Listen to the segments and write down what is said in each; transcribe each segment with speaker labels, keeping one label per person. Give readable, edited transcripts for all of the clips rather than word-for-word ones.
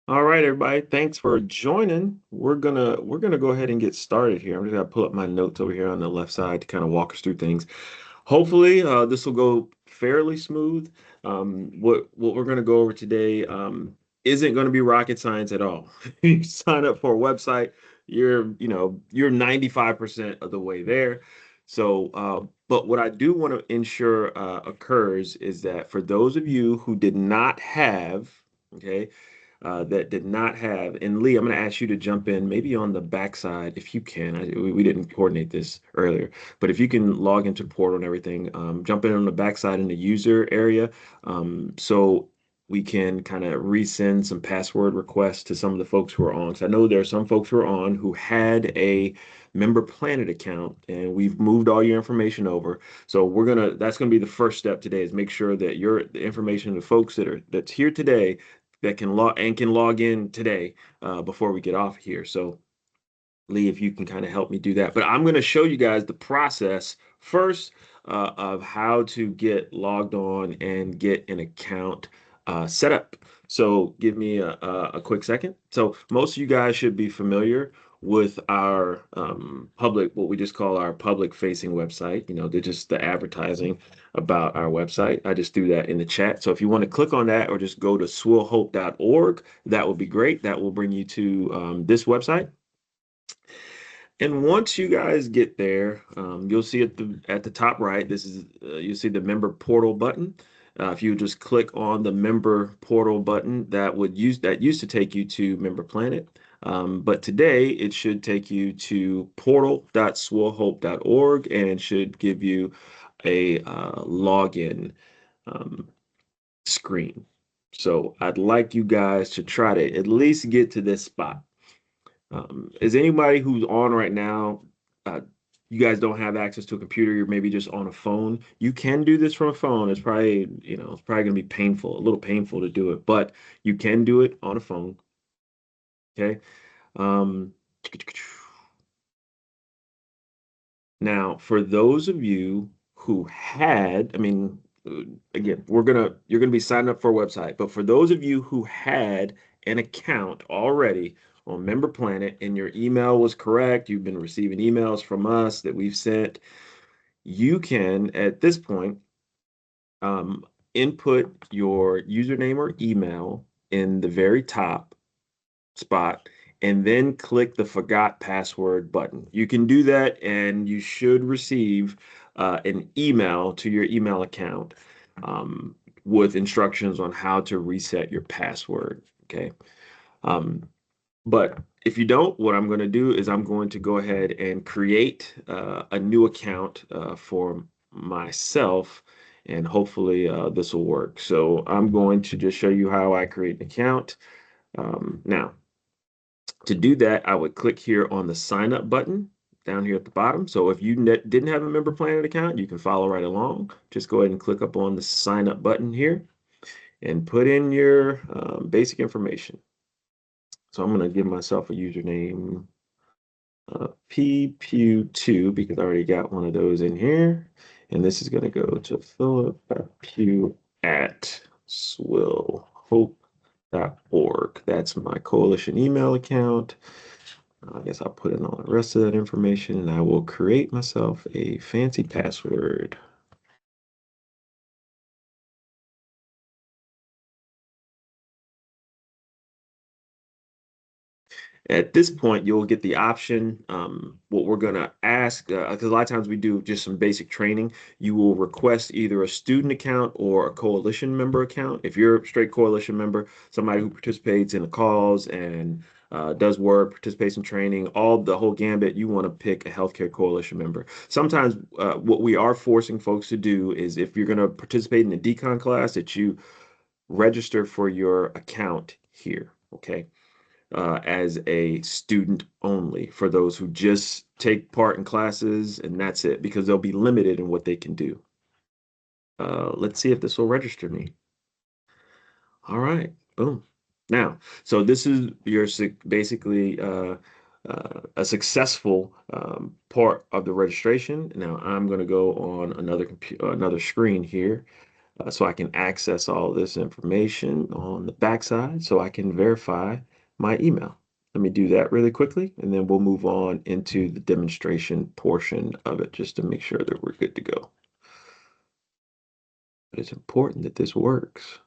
Speaker 1: All right, everybody. Thanks for joining. We're gonna go ahead and get started here. I'm just gonna pull up my notes over here on the left side to kind of walk us through things. Hopefully, this will go fairly smooth. What we're gonna go over today isn't going to be rocket science at all. You sign up for a website, you're 95% of the way there. But what I do want to ensure occurs is that for those of you who did not have, okay, that did not have. And Lee, I'm going to ask you to jump in maybe on the backside if you can. We didn't coordinate this earlier, but if you can log into the portal and everything, jump in on the backside in the user area, so we can kind of resend some password requests to some of the folks who are on. So I know there are some folks who are on who had a Member Planet account, and we've moved all your information over. So that's gonna be the first step today is make sure that the information of the folks that's here today that can log in today before we get off here. So Lee, if you can kind of help me do that. But I'm going to show you guys the process first of how to get logged on and get an account set up. So give me a quick second. So most of you guys should be familiar with our what we just call our public facing website. You know, they're just the advertising about our website. I just threw that in the chat. So if you want to click on that or just go to swillhope.org, that would be great. That will bring you to this website. And once you guys get there, you'll see at the top right, you'll see the member portal button. If you just click on the member portal button, that used to take you to Member Planet. But today it should take you to portal.swillhope.org and should give you a login um, screen. So I'd like you guys to try to at least get to this spot. Is anybody who's on right now, uh, you guys don't have access to a computer, you're maybe just on a phone. You can do this from a phone. It's probably gonna be painful, a little painful to do it, but you can do it on a phone. Okay. Um, Now, for those of you who uh, again, you're gonna be signing up for a website, but for those of you who had an account already on Member Planet and your email was correct, you've been receiving emails from us that we've sent, you can at this point um, input your username or email in the very top spot and then click the forgot password button. You can do that and you should receive an email to your email account um, with instructions on how to reset your password. Okay. Um, but if you don't, what I'm going to do is I'm going to go ahead and create a new account for myself, and hopefully this will work. So I'm going to just show you how I create an account. Now, to do that, I would click here on the sign up button down here at the bottom. So if you didn't have a Member Planet account, you can follow right along. Just go ahead and click up on the sign up button here and put in your basic information. So I'm going to give myself a username PPew2 because I already got one of those in here. And this is going to go to Philip.Pugh at swillhope.org. That's my coalition email account. I guess I'll put in all the rest of that information and I will create myself a fancy password. At this point, you'll get the option. What we're going to ask, because a lot of times we do just some basic training, you will request either a student account or a coalition member account. If you're a straight coalition member, somebody who participates in the calls and does work, participates in training, all the whole gambit, you want to pick a healthcare coalition member. Sometimes what we are forcing folks to do is if you're going to participate in the decon class, that you register for your account here. Okay, as a student only for those who just take part in classes and that's it because they'll be limited in what they can do. Let's see if this will register me. All right, boom. Now, so this is your basically a successful part of the registration. Now I'm going to go on another screen here. so I can access all this information on the backside so I can verify my email. Let me do that really quickly, and then we'll move on into the demonstration portion of it just to make sure that we're good to go. But it's important that this works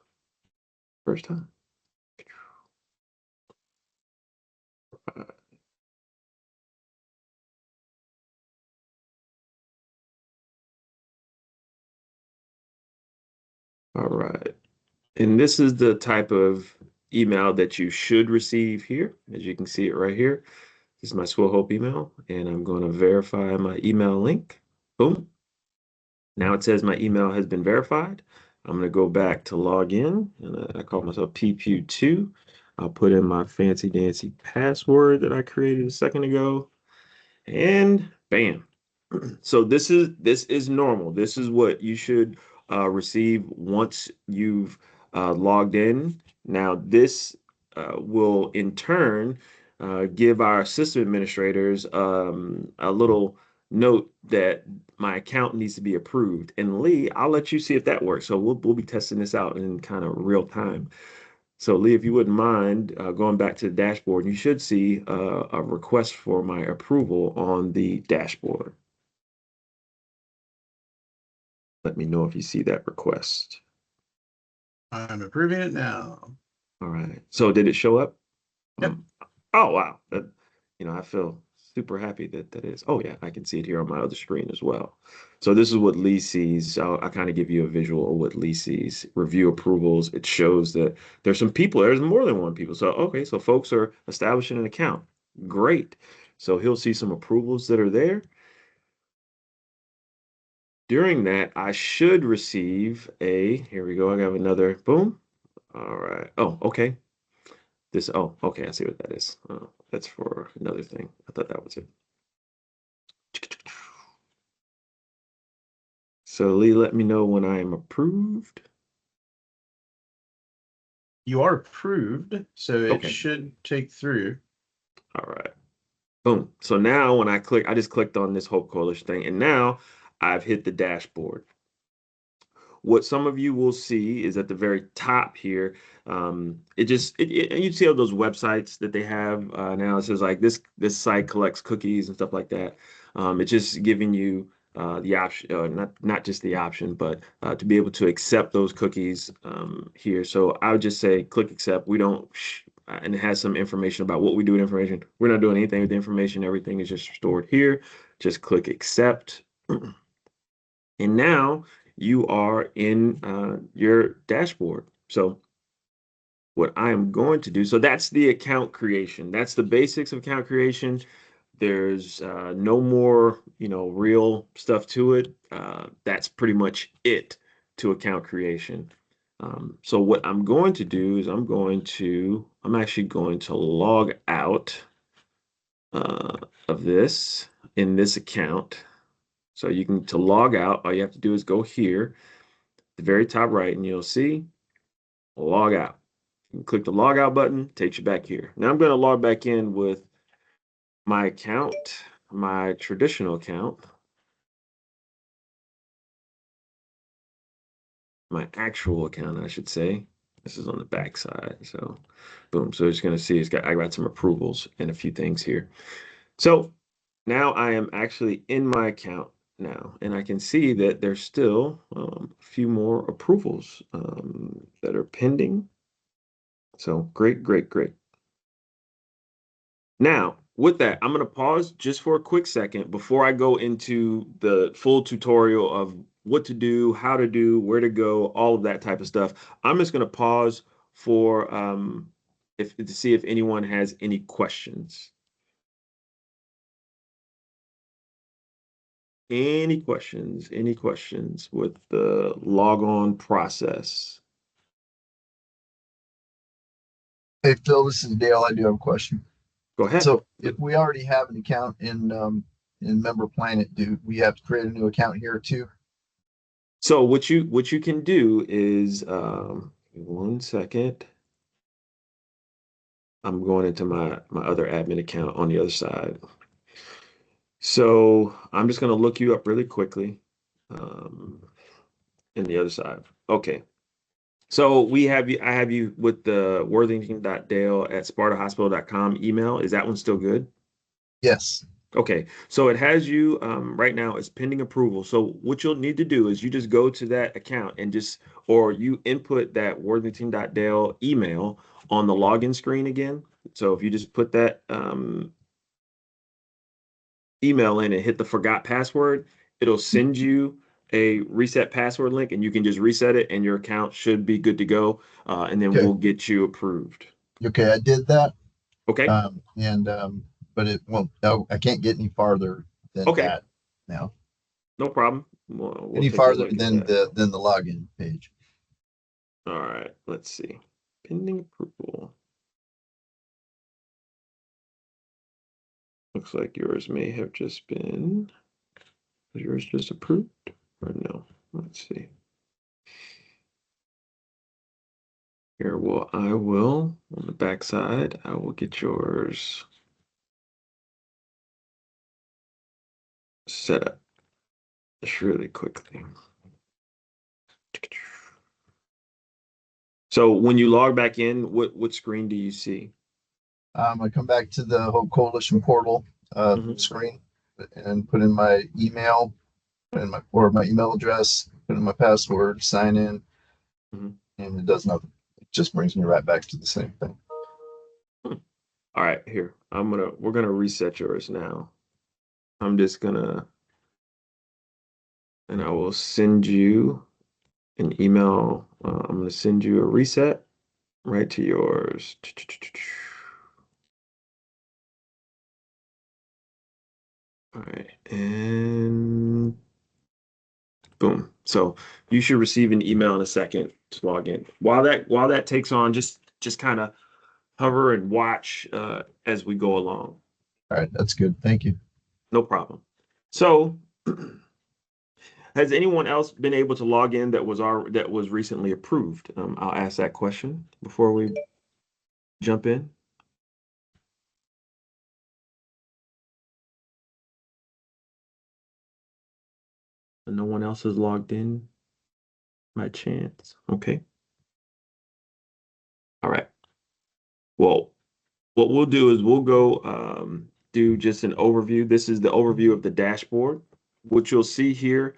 Speaker 1: first time. All right. And this is the type of email that you should receive here. As you can see it right here. This is my SwellHope email, and I'm going to verify my email link. Boom. Now it says my email has been verified. I'm going to go back to log in, and I call myself PPew2. I'll put in my fancy dancy password that I created a second ago, and bam. So this is normal. This is what you should receive once you've logged in. Now this will in turn give our system administrators a little note that my account needs to be approved. And Lee, I'll let you see if that works. So we'll be testing this out in kind of real time. So Lee, if you wouldn't mind going back to the dashboard, you should see a request for my approval on the dashboard. Let me know if you see that request.
Speaker 2: I'm approving it now.
Speaker 1: All right. So did it show up?
Speaker 2: Yep.
Speaker 1: Oh, wow. I feel super happy that that is. Oh, yeah, I can see it here on my other screen as well. So this is what Lee sees. I'll kind of give you a visual of what Lee sees. Review approvals. It shows that there's some people. There's more than one people. So, okay, so folks are establishing an account. Great. So he'll see some approvals that are there. During that, I should receive here we go. I have another, boom. All right. Oh, okay. Okay, I see what that is. That's for another thing. I thought that was it. So Lee, let me know when I am approved.
Speaker 2: You are approved, so it
Speaker 1: Okay.
Speaker 2: should take through.
Speaker 1: All right. Boom. So now when I just clicked on this Hope Coalition thing, and now I've hit the dashboard. What some of you will see is at the very top here, and you see all those websites that they have now. It says like this site collects cookies and stuff like that. It's just giving you the option, not just the option, but to be able to accept those cookies here. So I would just say click accept. We don't, and it has some information about what we do with information. We're not doing anything with the information. Everything is just stored here. Just click accept. And now you are in your dashboard. So what I am going to do, so that's the account creation. That's the basics of account creation. There's no more, real stuff to it. That's pretty much it to account creation. So what I'm going to do is I'm actually going to log out of this in this account. So to log out, all you have to do is go here, the very top right, and you'll see log out. You click the log out button, takes you back here. Now I'm going to log back in with my account, my traditional account, my actual account, I should say. This is on the back side. So boom. So it's going to see I got some approvals and a few things here. So now I am actually in my account now, and I can see that there's still a few more approvals that are pending. So great, great, great. Now, with that, I'm going to pause just for a quick second before I go into the full tutorial of what to do, how to do, where to go, all of that type of stuff. I'm just going to pause for to see if anyone has any questions. Any questions? Any questions with the log on process?
Speaker 3: Hey Phil, this is Dale. I do have a question.
Speaker 1: Go ahead.
Speaker 3: So if we already have an account in Member Planet, do we have to create a new account here too?
Speaker 1: So what you can do is 1 second. I'm going into my other admin account on the other side. So I'm just going to look you up really quickly in the other side. Okay. So I have you with the worthington.dale@spartahospital.com email. Is that one still good?
Speaker 3: Yes.
Speaker 1: Okay, so it has you right now it's pending approval. So what you'll need to do is you just go to that account and or you input that worthington.dale email on the login screen again. So if you just put that email in and hit the forgot password, it'll send you a reset password link and you can just reset it and your account should be good to go. And then
Speaker 3: Okay.
Speaker 1: we'll get you approved.
Speaker 3: Okay. I did that.
Speaker 1: Okay.
Speaker 3: But it won't, no, I can't get any farther than
Speaker 1: Okay.
Speaker 3: that now.
Speaker 1: No problem. We'll
Speaker 3: Any
Speaker 1: take a
Speaker 3: farther
Speaker 1: look at
Speaker 3: than
Speaker 1: that.
Speaker 3: the login page.
Speaker 1: All right, let's see. Pending approval. Looks like yours may have just been, was yours just approved or no? Let's see. Here, well, I will, on the back side, I will get yours set up just really quickly. So when you log back in, what screen do you see?
Speaker 3: I come back to the whole coalition portal
Speaker 1: Mhm.
Speaker 3: screen and put in my email and my email address, put in my password, sign in,
Speaker 1: Mhm.
Speaker 3: and it does nothing. It just brings me right back to the same thing.
Speaker 1: Hmm. All right, here. We're gonna reset yours now. I'm just gonna, and I will send you an email. I'm gonna send you a reset right to yours. All right, and boom. So you should receive an email in a second to log in. While that takes on, just kind of hover and watch as we go along.
Speaker 3: All right, that's good. Thank you.
Speaker 1: No problem. So has anyone else been able to log in that was recently approved? I'll ask that question before we jump in. No one else has logged in by chance. Okay. All right. Well, what we'll do is we'll go do just an overview. This is the overview of the dashboard. What you'll see here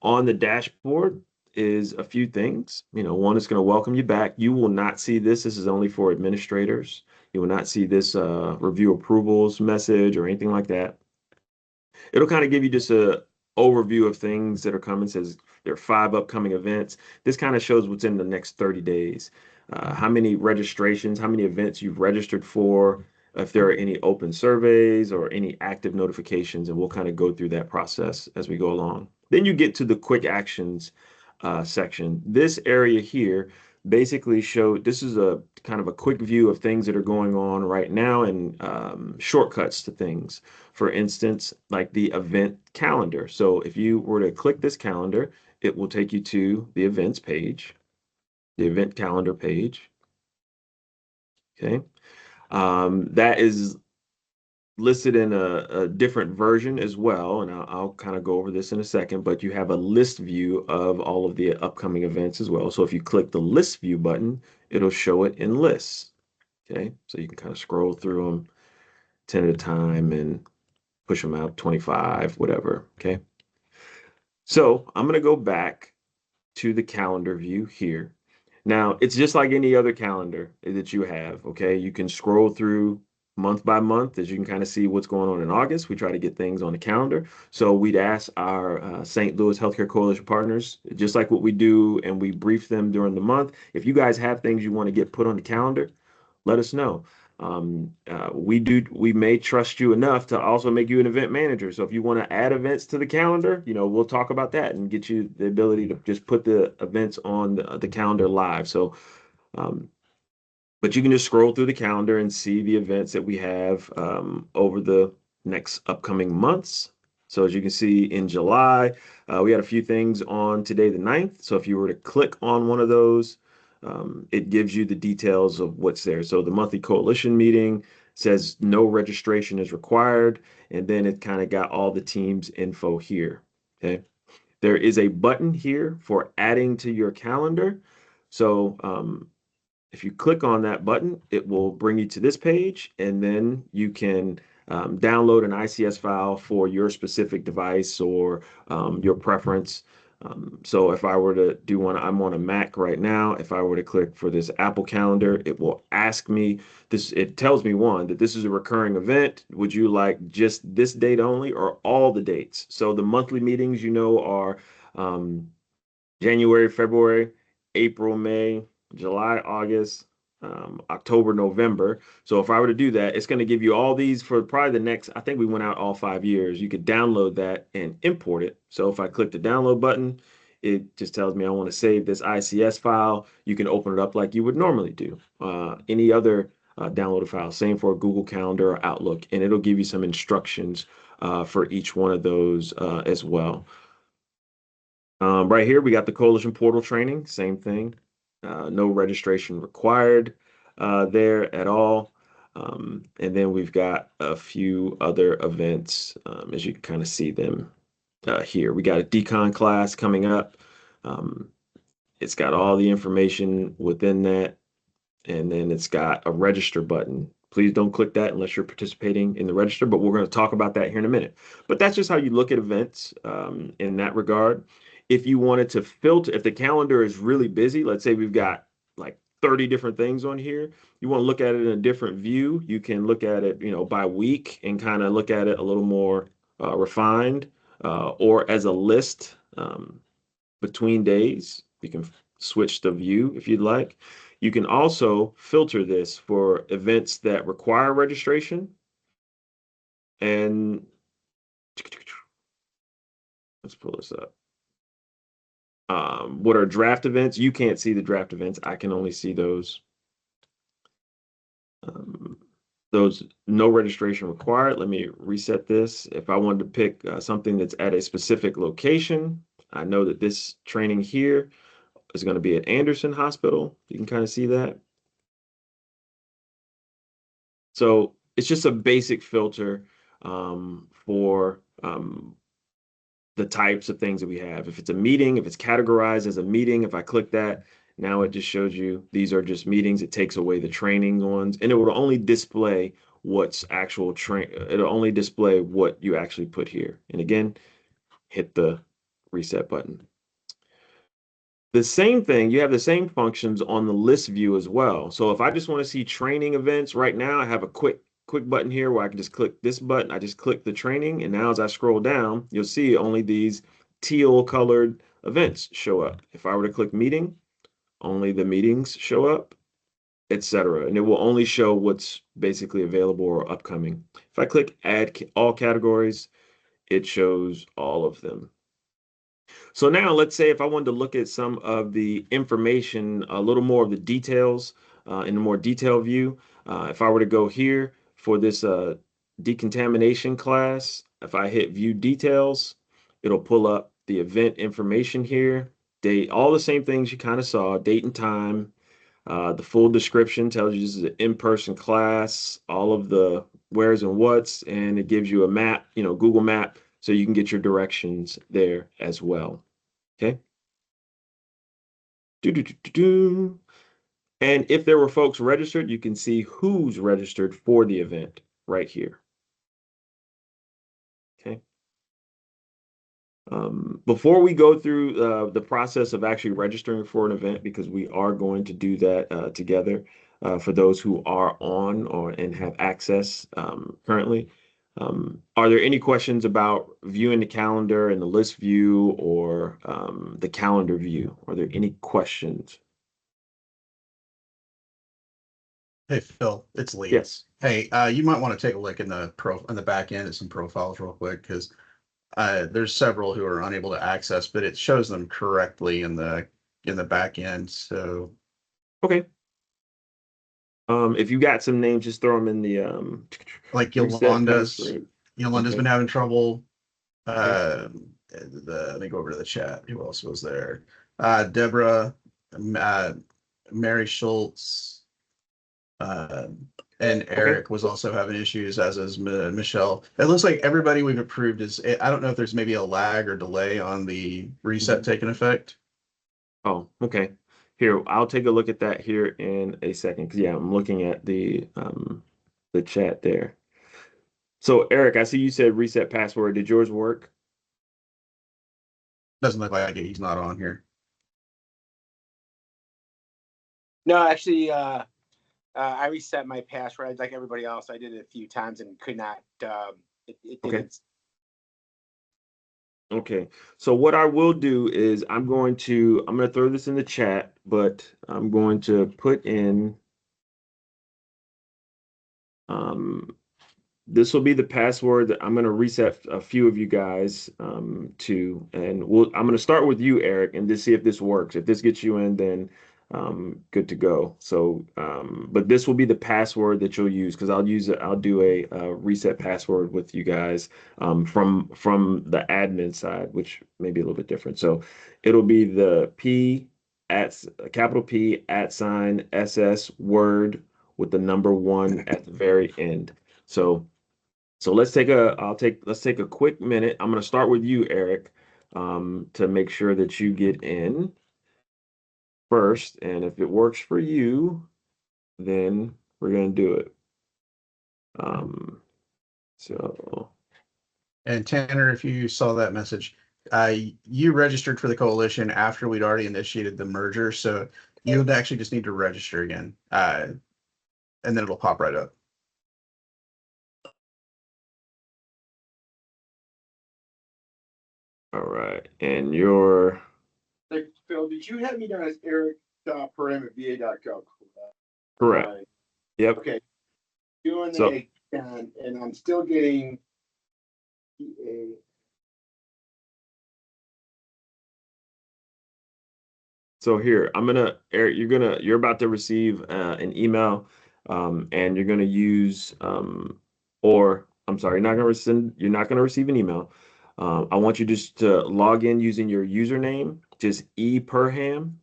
Speaker 1: on the dashboard is a few things. You know, one is going to welcome you back. You will not see this. This is only for administrators. You will not see this review approvals message or anything like that. It'll kind of give you just a overview of things that are coming. It says there are 5 upcoming events. This kind of shows what's in the next 30 days. How many registrations, how many events you've registered for, if there are any open surveys or any active notifications, and we'll kind of go through that process as we go along. Then you get to the quick actions section. This area here basically this is a kind of a quick view of things that are going on right now and shortcuts to things. For instance, like the event calendar. So if you were to click this calendar, it will take you to the events page, the event calendar page. Okay. That is listed in a different version as well, and I'll kind of go over this in a second, but you have a list view of all of the upcoming events as well. So if you click the list view button, it'll show it in lists. Okay, so you can kind of scroll through them 10 at a time and push them out 25, whatever. Okay, so I'm going to go back to the calendar view here. Now, it's just like any other calendar that you have, okay? You can scroll through month by month as you can kind of see what's going on in August. We try to get things on the calendar. So we'd ask our St. Louis Healthcare Coalition partners, just like what we do, and we brief them during the month. If you guys have things you want to get put on the calendar, let us know. We may trust you enough to also make you an event manager. So if you want to add events to the calendar, you know, we'll talk about that and get you the ability to just put the events on the calendar live. So, um, but you can just scroll through the calendar and see the events that we have over the next upcoming months. So as you can see in July, we had a few things on today, the 9th. So if you were to click on one of those, it gives you the details of what's there. So the monthly coalition meeting says no registration is required. And then it kind of got all the team's info here. Okay. There is a button here for adding to your calendar. So if you click on that button, it will bring you to this page, and then you can download an ICS file for your specific device or your preference. So if I were to do one, I'm on a Mac right now. If I were to click for this Apple Calendar, it will ask me this. It tells me one, that this is a recurring event. Would you like just this date only or all the dates? So the monthly meetings, are um, January, February, April, May, July, August, October, November. So if I were to do that, it's going to give you all these for probably the next, I think we went out all 5 years. You could download that and import it. So if I click the download button, it just tells me I want to save this ICS file. You can open it up like you would normally do any other downloaded file. Same for Google Calendar or Outlook, and it'll give you some instructions for each one of those as well. Right here, we got the Coalition Portal training, same thing. No registration required there at all. And then we've got a few other events, as you can kind of see them here. We got a decon class coming up. It's got all the information within that. And then it's got a register button. Please don't click that unless you're participating in the register, but we're going to talk about that here in a minute. But that's just how you look at events in that regard. If you wanted to filter, if the calendar is really busy, let's say we've got like 30 different things on here, you want to look at it in a different view, you can look at it, by week and kind of look at it a little more refined or as a list between days. You can switch the view if you'd like. You can also filter this for events that require registration. And let's pull this up. What are draft events? You can't see the draft events. I can only see those. Those no registration required. Let me reset this. If I wanted to pick something that's at a specific location, I know that this training here is going to be at Anderson Hospital. You can kind of see that. So it's just a basic filter for the types of things that we have. If it's a meeting, if it's categorized as a meeting, if I click that, now it just shows you these are just meetings. It takes away the training ones, and it will only display what's actual it'll only display what you actually put here. And again, hit the reset button. The same thing, you have the same functions on the list view as well. So if I just want to see training events right now, I have a quick button here where I can just click this button. I just click the training, and now as I scroll down, you'll see only these teal colored events show up. If I were to click meeting, only the meetings show up, etc. And it will only show what's basically available or upcoming. If I click add all categories, it shows all of them. So now let's say if I wanted to look at some of the information, a little more of the details in a more detailed view, if I were to go here for this decontamination class, if I hit view details, it'll pull up the event information here, date, all the same things you kind of saw, date and time. The full description tells you this is an in-person class, all of the where's and what's, and it gives you a map, Google Map, so you can get your directions there as well. Okay. And if there were folks registered, you can see who's registered for the event right here. Okay. Before we go through the process of actually registering for an event, because we are going to do that together for those who are on and have access currently. Are there any questions about viewing the calendar and the list view or the calendar view? Are there any questions?
Speaker 2: Hey, Phil, it's Lee.
Speaker 1: Yes.
Speaker 2: Hey, you might want to take a look in the back end at some profiles real quick, because there's several who are unable to access, but it shows them correctly in the back end. So
Speaker 1: okay. If you got some names, just throw them in the
Speaker 2: like
Speaker 1: Yolanda's
Speaker 2: okay. Been having trouble.
Speaker 1: Okay.
Speaker 2: Let me go over to the chat. Who else was there? Deborah, Mary Schultz, And Eric was also having issues, as is Michelle. It looks like everybody we've approved is, I don't know if there's maybe a lag or delay on the reset taking effect.
Speaker 1: Oh, okay. Here, I'll take a look at that here in a second. 'Cause yeah, I'm looking at the chat there. So Eric, I see you said reset password. Did yours work?
Speaker 2: Doesn't look like it. He's not on here.
Speaker 4: No, actually, I reset my password like everybody else. I did it a few times and could not. It
Speaker 1: Okay.
Speaker 4: didn't.
Speaker 1: Okay. So what I will do is I'm going to throw this in the chat, but I'm going to put in this will be the password that I'm going to reset a few of you guys to, and I'm going to start with you, Eric, and just see if this works. If this gets you in, then good to go. So, but this will be the password that you'll use because I'll do a reset password with you guys from the admin side, which may be a little bit different. So it'll be the P at capital P at sign SS word with the number 1 at the very end. So let's take a quick minute. I'm going to start with you, Eric, to make sure that you get in first. And if it works for you, then we're going to do it. So
Speaker 2: And Tanner, if you saw that message, you registered for the coalition after we'd already initiated the merger. So you would actually just need to register again. And then it'll pop right up.
Speaker 1: all right, and you're
Speaker 4: Like, Phil, did you have me down as Eric.Param@va.gov?
Speaker 1: correct. Yep.
Speaker 4: Okay. Doing
Speaker 1: So-
Speaker 4: the and I'm still getting PA.
Speaker 1: So here, Eric, you're about to receive an email, and you're gonna use, or I'm sorry, you're not gonna receive an email. I want you just to log in using your username, just ePerham,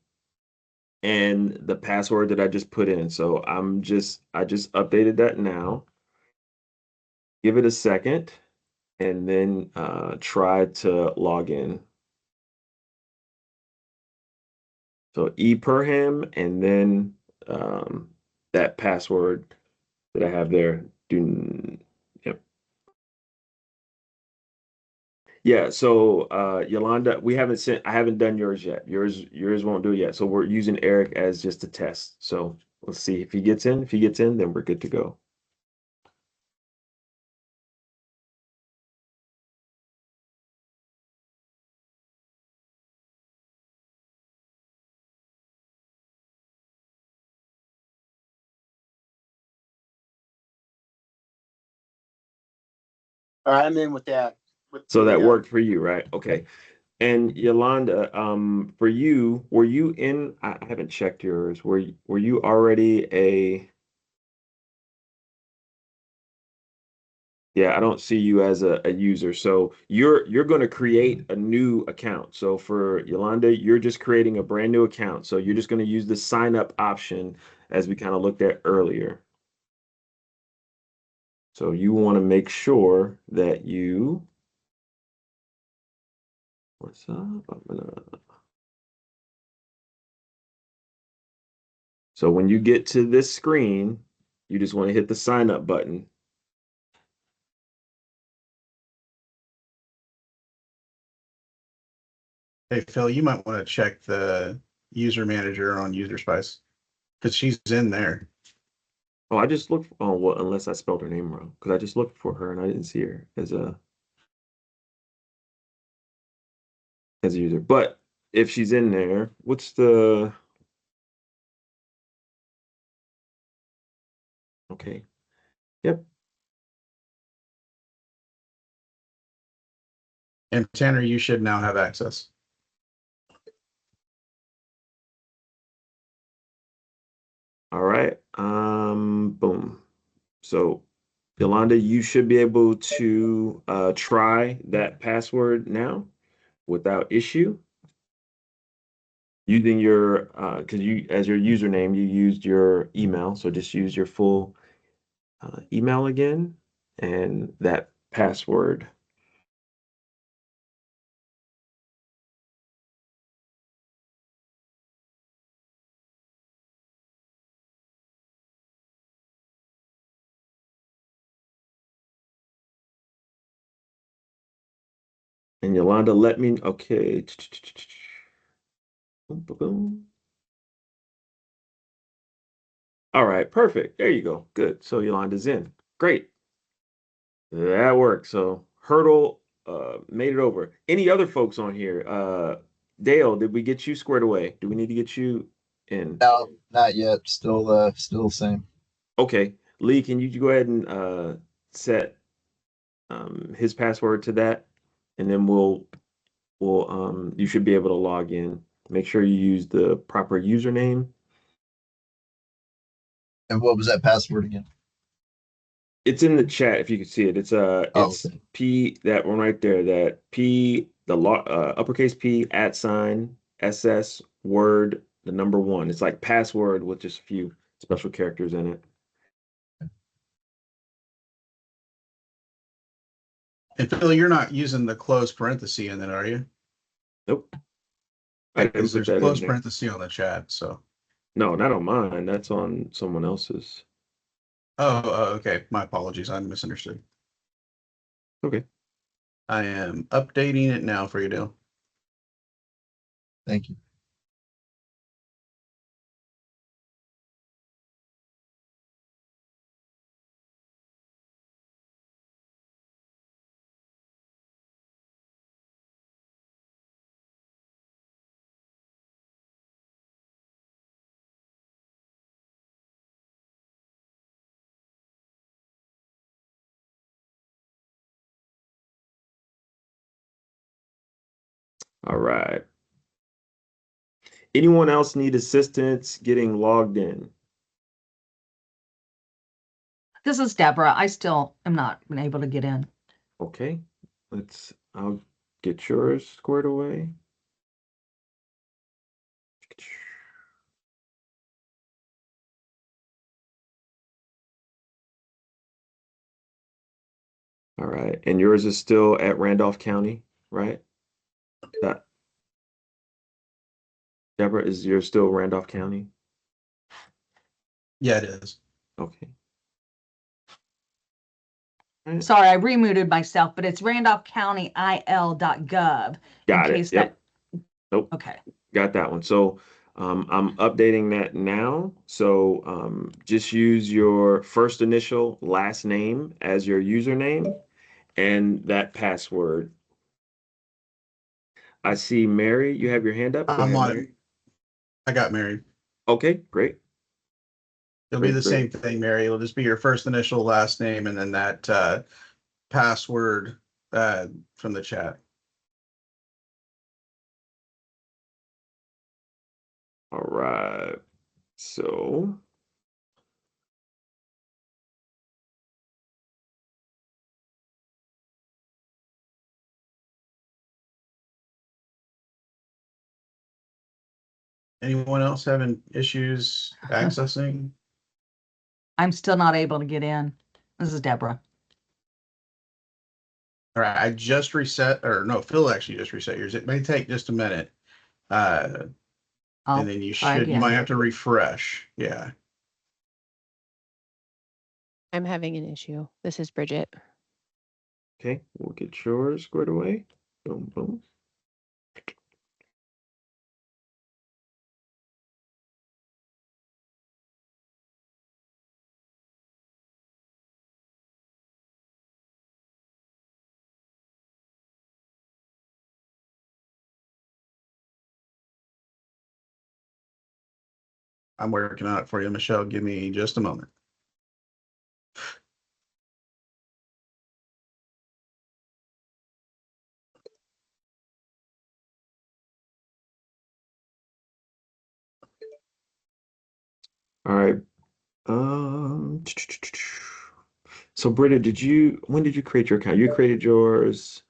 Speaker 1: and the password that I just put in. So I just updated that now. Give it a second, and then try to log in. So ePerham, and then that password that I have there. Yep. Yeah, so Yolanda, I haven't done yours yet. Yours won't do it yet. So we're using Eric as just a test. So let's see if he gets in. If he gets in, then we're good to go.
Speaker 4: All right, I'm in with that.
Speaker 1: So that worked for you, right? Okay. And Yolanda, for you, were you in? I haven't checked yours. Were you already a? Yeah, I don't see you as a user. So you're going to create a new account. So for Yolanda, you're just creating a brand new account. So you're just going to use the sign up option as we kind of looked at earlier. So you want to make sure that what's up? So when you get to this screen, you just want to hit the sign up button.
Speaker 2: Hey, Phil, you might want to check the user manager on UserSpice because she's in there.
Speaker 1: Oh, I just looked. Oh, well, unless I spelled her name wrong, because I just looked for her and I didn't see her as a user. But if she's in there, what's the? Okay. Yep.
Speaker 2: And Tanner, you should now have access.
Speaker 1: All right. Boom. So, Yolanda, you should be able to try that password now without issue. Using your because you as your username, you used your email. So just use your full email again and that password. And Yolanda, let me, okay. Boom, boom, boom. All right, perfect. There you go. Good. So Yolanda's in. Great. That worked. So Hurdle made it over. Any other folks on here? Dale, did we get you squared away? Do we need to get you in?
Speaker 3: No, not yet. Still the same.
Speaker 1: Okay. Lee, can you go ahead and set his password to that? And then we'll you should be able to log in. Make sure you use the proper username.
Speaker 3: And what was that password again?
Speaker 1: It's in the chat if you can see it. It's
Speaker 3: Oh,
Speaker 1: it's
Speaker 3: okay.
Speaker 1: P, that one right there, that P, uppercase P @ SS word the number 1. It's like password with just a few special characters in it.
Speaker 2: And Phil, you're not using the close parenthesis in it, are you?
Speaker 1: Nope. I didn't
Speaker 2: Because
Speaker 1: put
Speaker 2: there's
Speaker 1: that in
Speaker 2: close
Speaker 1: there.
Speaker 2: parenthesis on the chat. So,
Speaker 1: No, not on mine. That's on someone else's.
Speaker 2: okay. My apologies. I misunderstood.
Speaker 1: Okay.
Speaker 2: I am updating it now for you, Dale.
Speaker 3: Thank you.
Speaker 1: All right. Anyone else need assistance getting logged in?
Speaker 5: This is Deborah. I still am not been able to get in.
Speaker 1: Okay. I'll get yours squared away. All right. And yours is still at Randolph County, right? That Deborah, is yours still Randolph County?
Speaker 2: Yeah, it is.
Speaker 1: Okay. All right.
Speaker 5: Sorry, I remuted myself, but it's randolphcountyil.gov.
Speaker 1: Got
Speaker 5: in
Speaker 1: it.
Speaker 5: case
Speaker 1: Yep.
Speaker 5: that.
Speaker 1: Nope.
Speaker 5: Okay.
Speaker 1: Got that one. So I'm updating that now. So just use your first initial last name as your username and that password. I see Mary, you have your hand up. Go
Speaker 2: I'm
Speaker 1: ahead,
Speaker 2: on it.
Speaker 1: Mary.
Speaker 2: I got married.
Speaker 1: Okay, great.
Speaker 2: It'll be
Speaker 1: Great,
Speaker 2: the
Speaker 1: great.
Speaker 2: same thing, Mary. It'll just be your first initial, last name, and then that password from the chat.
Speaker 1: All right. So
Speaker 2: Anyone else having issues accessing?
Speaker 5: I'm still not able to get in. This is Deborah.
Speaker 2: All right, I just reset, or no, Phil actually just reset yours. It may take just a minute. And
Speaker 5: I'll
Speaker 2: then you
Speaker 5: try
Speaker 2: you might
Speaker 5: again.
Speaker 2: have to refresh. Yeah.
Speaker 6: I'm having an issue. This is Bridget.
Speaker 1: okay, we'll get yours squared away. Boom, boom.
Speaker 2: I'm working on it for you, Michelle. Give me just a moment.
Speaker 1: All right. So Britta, when did you create your account? You created yours.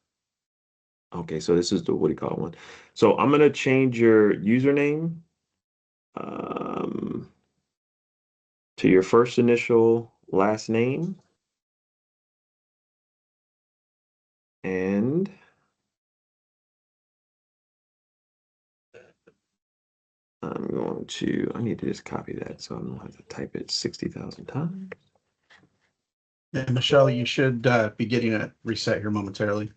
Speaker 1: Okay, so this is the, what do you call it one? So I'm gonna change your username um to your first initial last name, and I need to just copy that so I don't have to type it 60,000 times.
Speaker 2: And Michelle, you should be getting a reset here momentarily.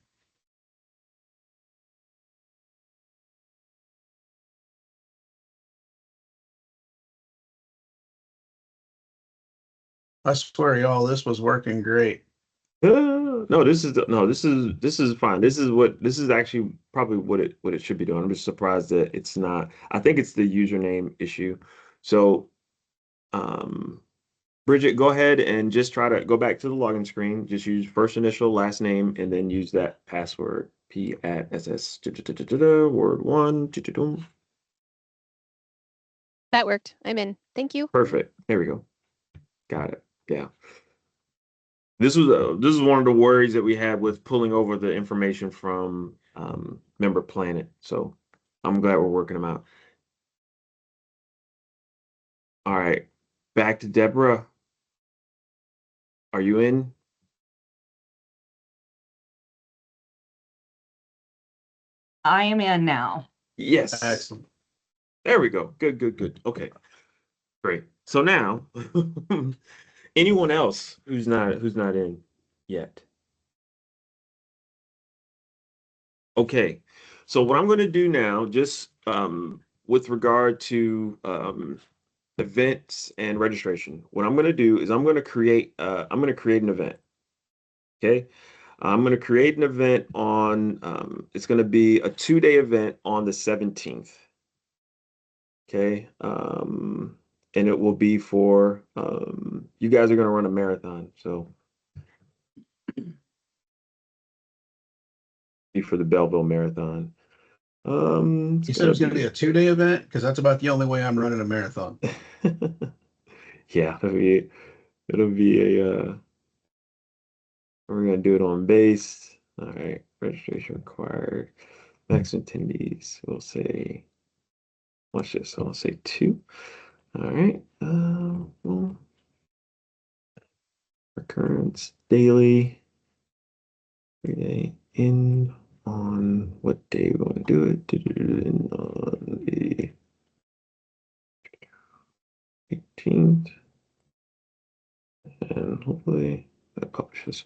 Speaker 2: I swear, y'all, this was working great.
Speaker 1: No, this is fine. This is actually probably what it should be doing. I'm just surprised that it's not. I think it's the username issue. So, Bridget, go ahead and just try to go back to the login screen. Just use first initial, last name, and then use that password. P@ss word one.
Speaker 6: That worked. I'm in. Thank you.
Speaker 1: Perfect. There we go. Got it. Yeah. This is one of the worries that we had with pulling over the information from Member Planet. So I'm glad we're working them out. All right, back to Deborah. Are you in?
Speaker 5: I am in now.
Speaker 1: Yes.
Speaker 2: Excellent.
Speaker 1: There we go. Good, good, good. Okay, great. So now, anyone else who's not in yet? Okay, so what I'm going to do now, just with regard to events and registration, what I'm going to do is I'm going to create an event. Okay, I'm going to create an event on it's going to be a 2-day event on the 17th. Okay, and it will be for you guys are going to run a marathon, so be for the Belleville Marathon.
Speaker 2: You said it was going to be a 2-day event because that's about the only way I'm running a marathon.
Speaker 1: Yeah, it'll be a we're gonna do it on base. All right, registration required. Max attendees, we'll say, watch this, I'll say 2. All right, well, recurrence daily, 3-day in on what day we want to do it? In on the 18th, and hopefully that publishes.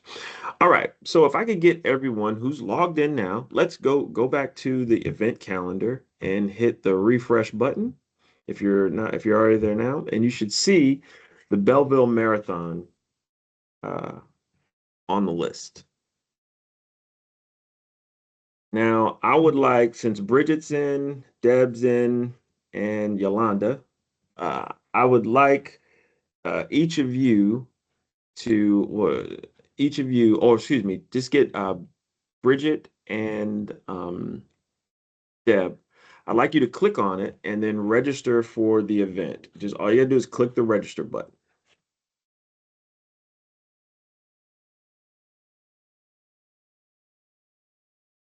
Speaker 1: All right, so if I could get everyone who's logged in now, let's go back to the event calendar and hit the refresh button. If you're already there now, and you should see the Belleville Marathon on the list. Now, I would like, since Bridget's in, Deb's in, and Yolanda, I would like each of you or excuse me, just get Bridget and Deb. I'd like you to click on it and then register for the event. Just all you gotta do is click the register button.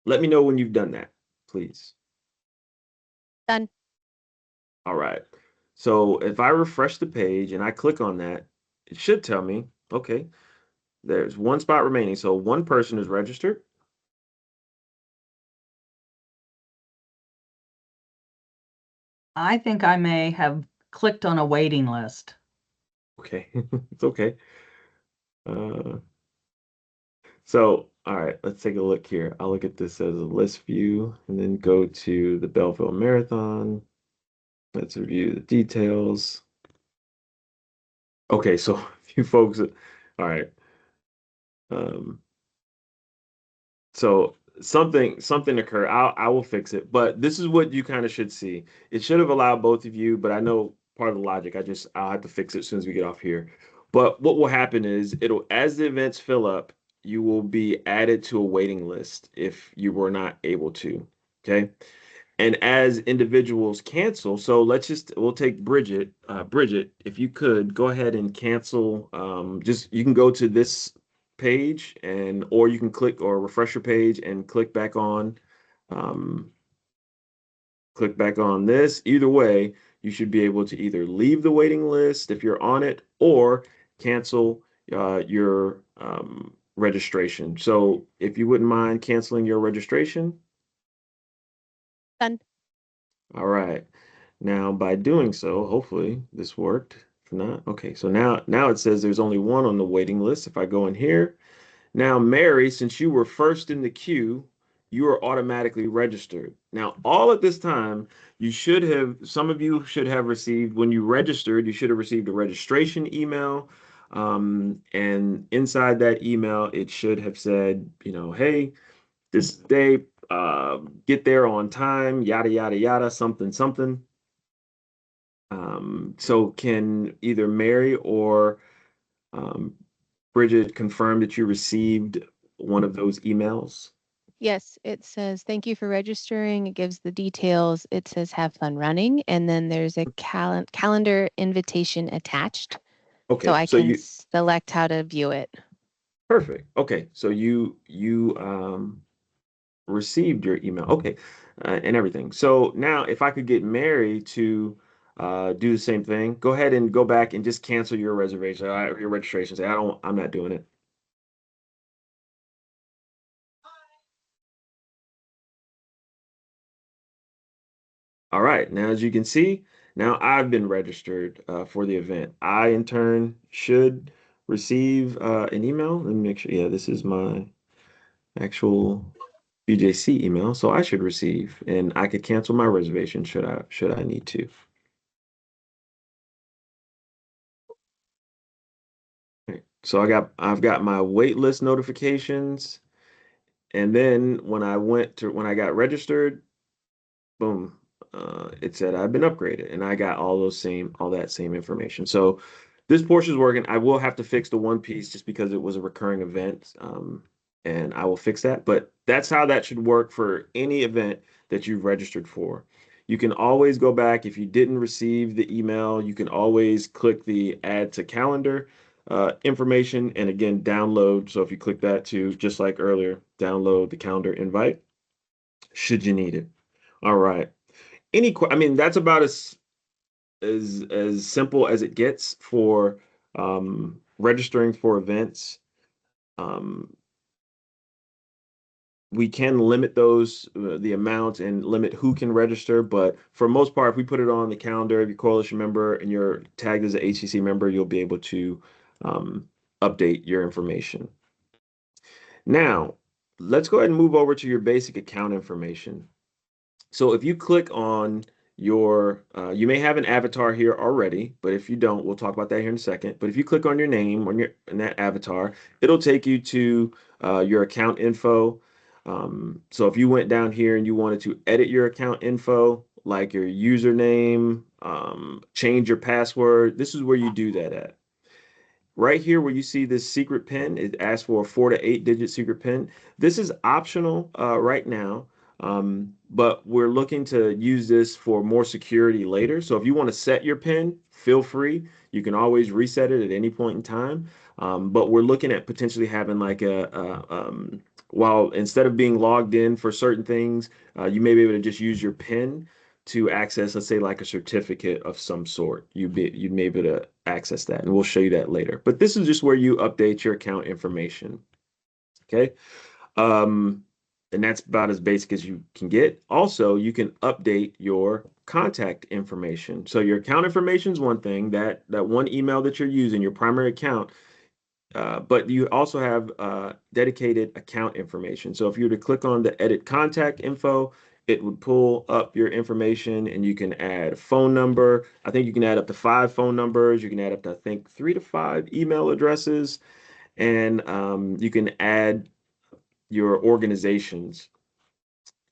Speaker 1: Let me know when you've done that, please.
Speaker 6: Done.
Speaker 1: All right. So if I refresh the page and I click on that, it should tell me, okay, there's one spot remaining. So one person is registered.
Speaker 5: I think I may have clicked on a waiting list.
Speaker 1: Okay, it's okay. So, all right, let's take a look here. I'll look at this as a list view and then go to the Belleville Marathon. Let's review the details. Okay, so you folks, all right. So something occurred. I will fix it, but this is what you kind of should see. It should have allowed both of you, but I know part of the logic. I'll have to fix it as soon as we get off here. But what will happen is as the events fill up, you will be added to a waiting list if you were not able to. Okay. And as individuals cancel, so we'll take Bridget. Bridget, if you could go ahead and cancel, you can go to this page or you can click or refresh your page and um, click back on this. Either way, you should be able to either leave the waiting list if you're on it or cancel your registration. So if you wouldn't mind canceling your registration.
Speaker 6: Done.
Speaker 1: All right. Now, by doing so, hopefully this worked. If not, okay. So now it says there's only one on the waiting list. If I go in here, now, Mary, since you were first in the queue, you are automatically registered. Now, all at this time, some of you should have received, when you registered, you should have received a registration email. And inside that email, it should have said, hey, this day, get there on time, yada, yada, yada, something, something. So can either Mary or um, Bridget confirm that you received one of those emails?
Speaker 6: Yes, it says, thank you for registering. It gives the details. It says, have fun running. And then there's a calendar invitation attached. So
Speaker 1: Okay,
Speaker 6: I
Speaker 1: so
Speaker 6: can
Speaker 1: you
Speaker 6: select how to view it.
Speaker 1: perfect. Okay, so you received your email. Okay, and everything. So now, if I could get Mary to do the same thing, go ahead and go back and just cancel your reservation, your registration. Say, I'm not doing it. All right, now as you can see, now I've been registered for the event. I, in turn, should receive an email. Let me make sure. Yeah, this is my actual BJC email, so I should receive, and I could cancel my reservation should I need to. Okay, so I've got my wait list notifications, and then when I got registered, boom, it said I've been upgraded, and I got all that same information. So this portion is working. I will have to fix the one piece just because it was a recurring event, and I will fix that. But that's how that should work for any event that you've registered for. You can always go back if you didn't receive the email. You can always click the add to calendar information, and again download. So if you click that to, just like earlier, download the calendar invite should you need it. All right. I mean, that's about as simple as it gets for registering for events. Um, we can limit the amount and limit who can register, but for most part, if we put it on the calendar, if you're a coalition member and you're tagged as an HCC member, you'll be able to update your information. Now, let's go ahead and move over to your basic account information. So if you click on you may have an avatar here already, but if you don't, we'll talk about that here in a second. But if you click on your name in that avatar, it'll take you to your account info. So if you went down here and you wanted to edit your account info, like your username, change your password, this is where you do that at. Right here where you see this secret pin, it asks for a 4 to 8 digit secret pin. This is optional right now, but we're looking to use this for more security later. So if you want to set your pin, feel free. You can always reset it at any point in time. But we're looking at potentially having like while instead of being logged in for certain things, you may be able to just use your pin to access, let's say, like a certificate of some sort. You'd may be able to access that, and we'll show you that later. But this is just where you update your account information. Okay. And that's about as basic as you can get. Also, you can update your contact information. So your account information is one thing, that one email that you're using, your primary account, but you also have dedicated account information. So if you were to click on the edit contact info, it would pull up your information, and you can add a phone number. I think you can add up to 5 phone numbers. You can add up to, I think, 3 to 5 email addresses, and you can add your organizations.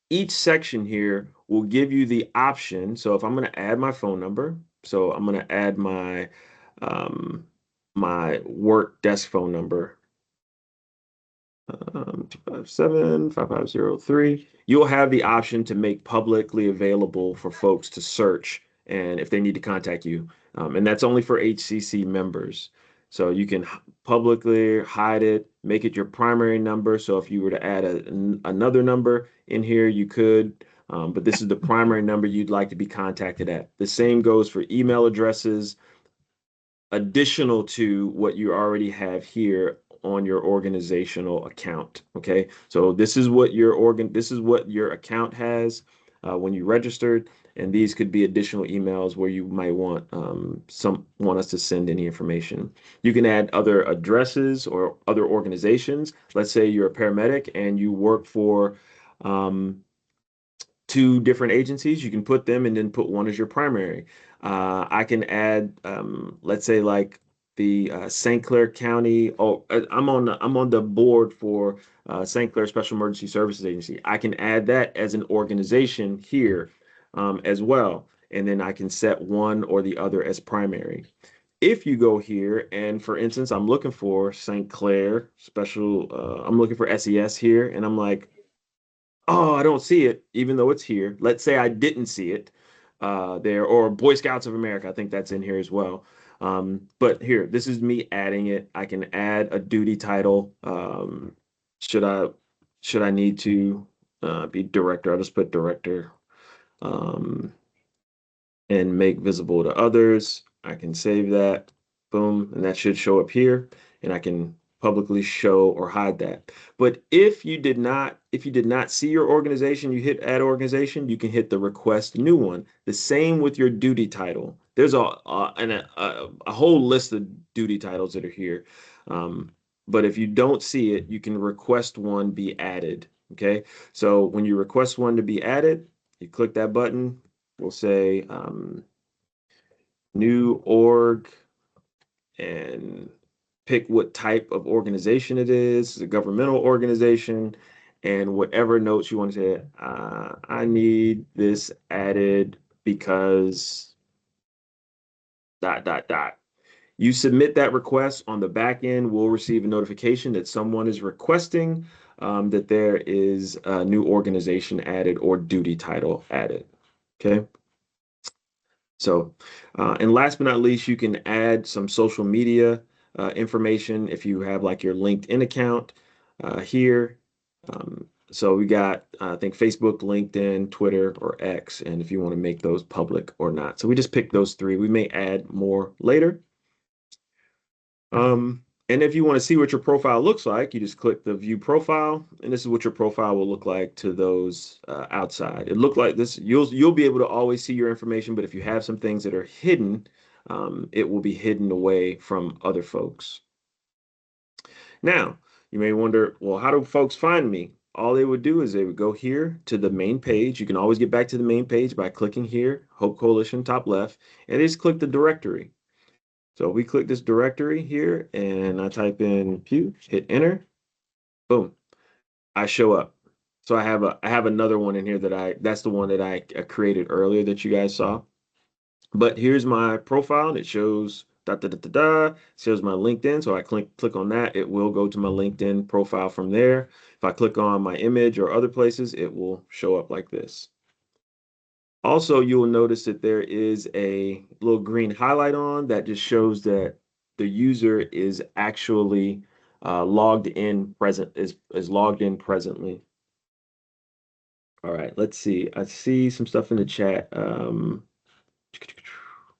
Speaker 1: Each section here will give you the option. So if I'm going to add my phone number, so I'm going to add my work desk phone number, 257-5503. You'll have the option to make publicly available for folks to search, and if they need to contact you. And that's only for HCC members. So you can publicly hide it, make it your primary number. So if you were to add another number in here, you could, but this is the primary number you'd like to be contacted at. The same goes for email addresses. additional to what you already have here on your organizational account. Okay, so this is what your account has when you registered, and these could be additional emails where you might want want us to send any information. You can add other addresses or other organizations. Let's say you're a paramedic and you work for um, two different agencies. You can put them and then put one as your primary. I can add, let's say, like the St. Clair County. Oh, I'm on the board for St. Clair Special Emergency Services Agency. I can add that as an organization here as well, and then I can set one or the other as primary. If you go here and, for instance, I'm looking for St. Clair Special, I'm looking for SES here, and I'm like, oh, I don't see it, even though it's here. Let's say I didn't see it there, or Boy Scouts of America. I think that's in here as well. But here, this is me adding it. I can add a duty title. Should I should I need to be director? I'll just put director and make visible to others. I can save that. Boom, and that should show up here, and I can publicly show or hide that. But if you did not see your organization, you hit add organization, you can hit the request new one. The same with your duty title. There's a whole list of duty titles that are here. But if you don't see it, you can request one be added. Okay, so when you request one to be added, you click that button. We'll say new org and pick what type of organization it is. It's a governmental organization, and whatever notes you want to say. I need this added because dot dot dot. You submit that request. On the back end, we'll receive a notification that someone is requesting that there is a new organization added or duty title added. Okay. So, and last but not least, you can add some social media information if you have like your LinkedIn account here. So we got, I think, Facebook, LinkedIn, Twitter, or X, and if you want to make those public or not. So we just picked those three. We may add more later. And if you want to see what your profile looks like, you just click the view profile, and this is what your profile will look like to those outside. It looked like this. You'll be able to always see your information, but if you have some things that are hidden, it will be hidden away from other folks. Now, you may wonder, well, how do folks find me? All they would do is they would go here to the main page. You can always get back to the main page by clicking here, Hope Coalition, top left, and just click the directory. So we click this directory here and I type in Pew, hit enter, boom, I show up. So I have another one in here that's the one that I created earlier that you guys saw. But here's my profile. It shows shows my LinkedIn. So I click on that. It will go to my LinkedIn profile from there. If I click on my image or other places, it will show up like this. Also, you will notice that there is a little green highlight on that just shows that the user is actually logged in presently. All right, let's see. I see some stuff in the chat.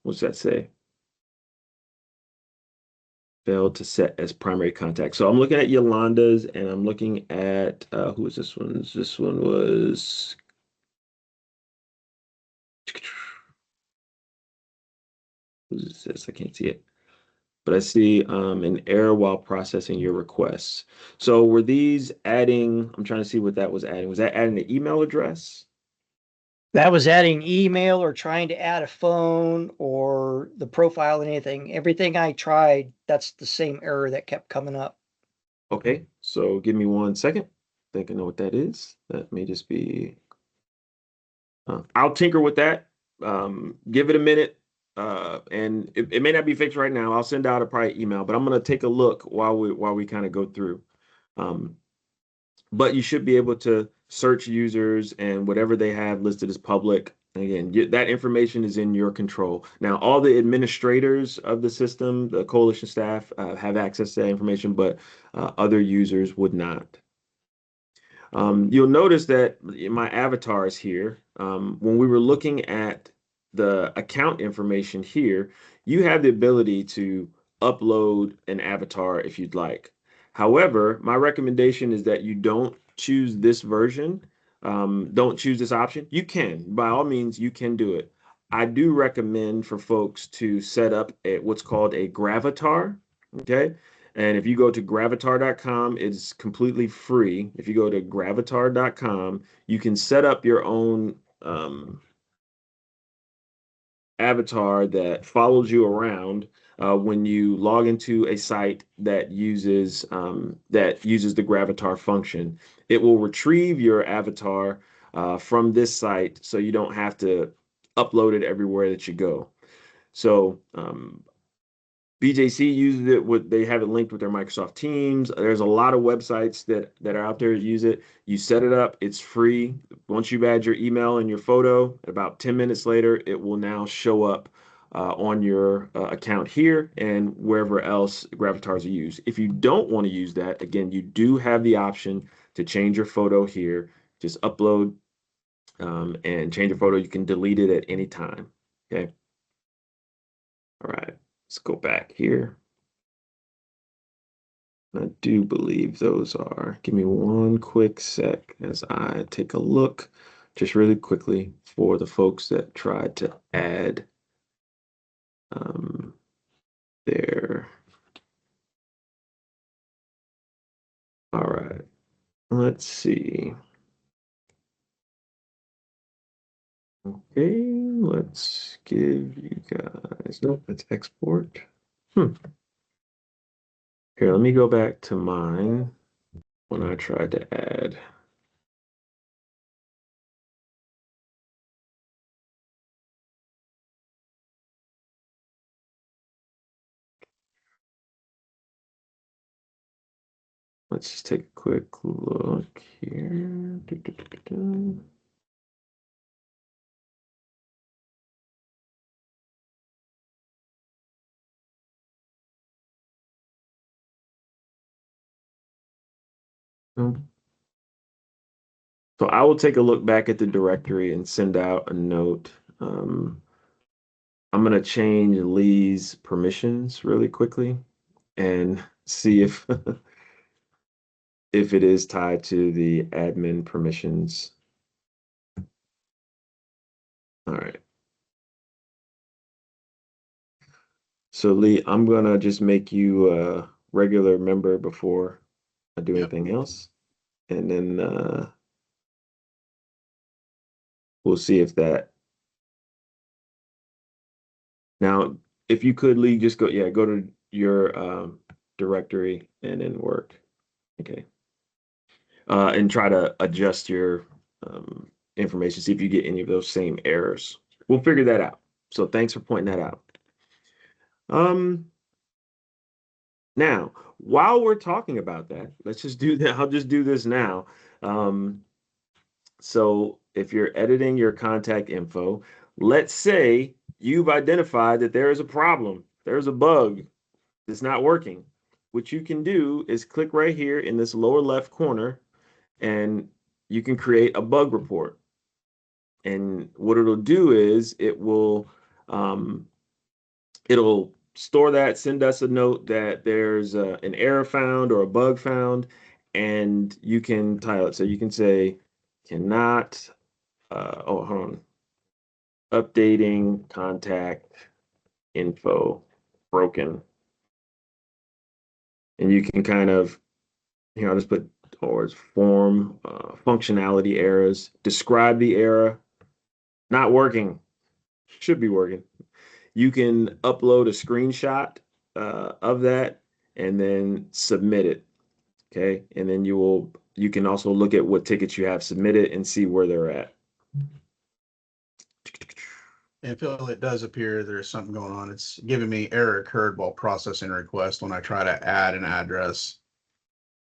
Speaker 1: What's that say? Failed to set as primary contact. So I'm looking at Yolanda's and I'm looking at who is this one? This one was who's this? I can't see it. But I see an error while processing your requests. So were these adding, I'm trying to see what that was adding. Was that adding the email address?
Speaker 7: That was adding email or trying to add a phone or the profile and anything. Everything I tried, that's the same error that kept coming up.
Speaker 1: Okay, so give me 1 second. I think I know what that is. That may just be, I'll tinker with that. Give it a minute. And it may not be fixed right now. I'll send out a private email, but I'm going to take a look while we kind of go through. But you should be able to search users and whatever they have listed as public. Again, that information is in your control. Now, all the administrators of the system, the coalition staff, have access to that information, but other users would not. You'll notice that my avatar is here. When we were looking at the account information here, you have the ability to upload an avatar if you'd like. However, my recommendation is that you don't choose this version. Don't choose this option. You can, by all means, you can do it. I do recommend for folks to set up what's called a Gravatar. Okay. And if you go to gravatar.com, it's completely free. If you go to gravatar.com, you can set up your own avatar that follows you around when you log into a site that uses the Gravatar function. It will retrieve your avatar from this site, so you don't have to upload it everywhere that you go. So BJC uses it they have it linked with their Microsoft Teams. There's a lot of websites that are out there that use it. You set it up, it's free. Once you add your email and your photo, about 10 minutes later, it will now show up on your account here and wherever else Gravatars are used. If you don't want to use that, again, you do have the option to change your photo here. Just upload and change your photo. You can delete it at any time. Okay. All right. Let's go back here. I do believe those are. Give me one quick sec as I take a look just really quickly for the folks that tried to add their. All right. Let's see. Okay, let's give you guys. Nope, let's export. Here, let me go back to mine when I tried to add. Let's just take a quick look here. Nope. So I will take a look back at the directory and send out a note. I'm going to change Lee's permissions really quickly and see if if it is tied to the admin permissions. All right. So Lee, I'm going to just make you a regular member before I do
Speaker 2: Yep.
Speaker 1: anything else. And then we'll see if that. Now, if you could, Lee, just go to your directory and then work. Okay. And try to adjust your information, see if you get any of those same errors. We'll figure that out. So thanks for pointing that out. Now, while we're talking about that, let's just do that. I'll just do this now. So if you're editing your contact info, let's say you've identified that there is a problem, there's a bug that's not working. What you can do is click right here in this lower left corner, and you can create a bug report. And what it'll do is it'll store that, send us a note that there's an error found or a bug found, and you can tile it. So you can say, cannot, hold on, updating contact info broken. And you can kind of, I'll just put, or form functionality errors, describe the error, not working, should be working. You can upload a screenshot of that and then submit it. Okay. And then you can also look at what tickets you have submitted and see where they're at.
Speaker 2: And Phil, it does appear there's something going on. It's giving me error occurred while processing a request when I try to add an address.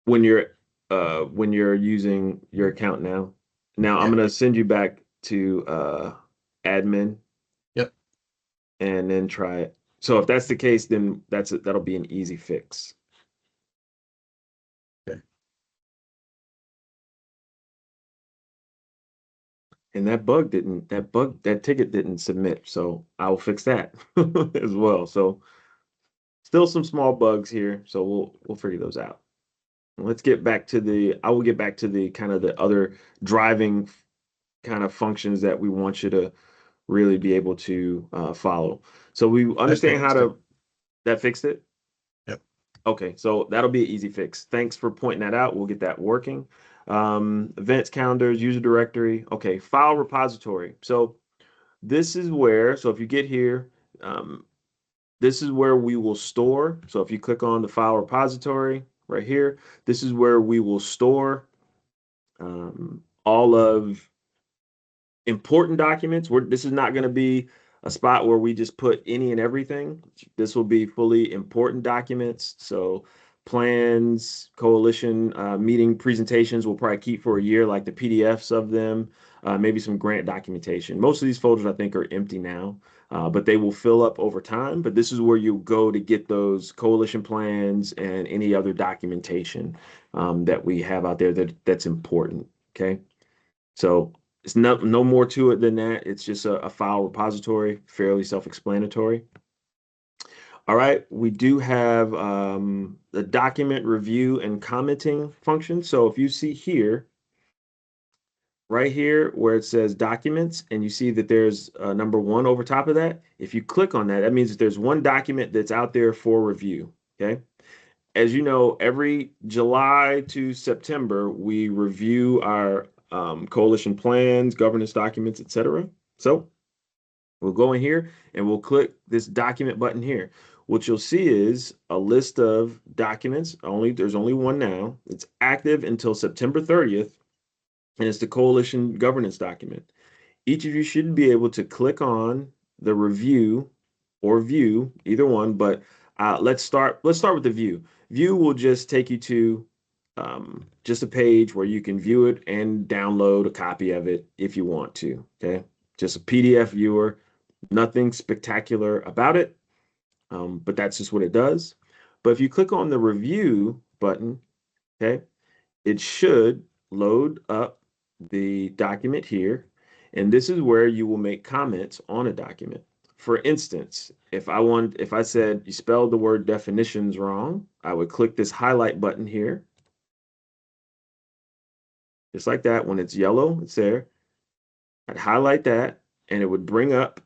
Speaker 1: When you're using your account now. Now I'm gonna send you back to admin.
Speaker 2: Yep.
Speaker 1: And then try it. So if that's the case, then that'll be an easy fix.
Speaker 2: Okay.
Speaker 1: And that ticket didn't submit. So I'll fix that as well. So still some small bugs here. So we'll figure those out. Let's get back to I will get back to the kind of the other driving kind of functions that we want you to really be able to follow. So we understand how
Speaker 2: fixed
Speaker 1: to, that fixed it?
Speaker 2: Yep.
Speaker 1: Okay, so that'll be an easy fix. Thanks for pointing that out. We'll get that working. Events, calendars, user directory. Okay, file repository. So this is where, so if you get here, this is where we will store. So if you click on the file repository right here, this is where we will store all of important documents. This is not going to be a spot where we just put any and everything. This will be fully important documents. So plans, coalition meeting presentations we'll probably keep for a year, like the PDFs of them, maybe some grant documentation. Most of these folders I think are empty now, but they will fill up over time. But this is where you go to get those coalition plans and any other documentation that we have out there that's important. Okay, so it's no more to it than that. It's just a file repository, fairly self-explanatory. All right, we do have the document review and commenting function. So if you see here, right here where it says documents, and you see that there's number 1 over top of that, if you click on that, that means that there's one document that's out there for review, okay? As you know, every July to September, we review our coalition plans, governance documents, etc. So we'll go in here and we'll click this document button here. What you'll see is a list of documents. There's only one now. It's active until September 30th, and it's the coalition governance document. Each of you should be able to click on the review or view, either one, but let's start with the view. View will just take you to just a page where you can view it and download a copy of it if you want to, okay? Just a PDF viewer, nothing spectacular about it, but that's just what it does. But if you click on the review button, okay, it should load up the document here, and this is where you will make comments on a document. For instance, if I said you spelled the word definitions wrong, I would click this highlight button here. Just like that. When it's yellow, it's there. I'd highlight that, and it would bring up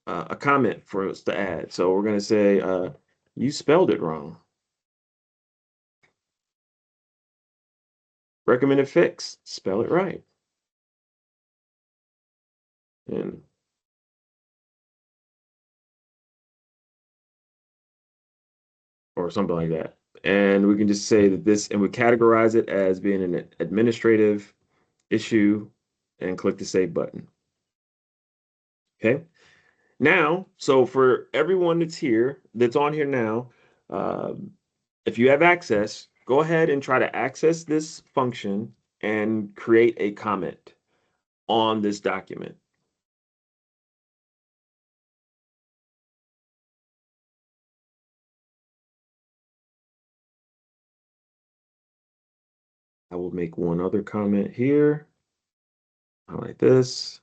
Speaker 1: a comment for us to add. So we're going to say, you spelled it wrong. Recommended fix, spell it right. And or something like that. And we can just say that this, and we categorize it as being an administrative issue and click the save button. Okay. Now, so for everyone that's on here now, if you have access, go ahead and try to access this function and create a comment on this document. I will make one other comment here. Highlight this.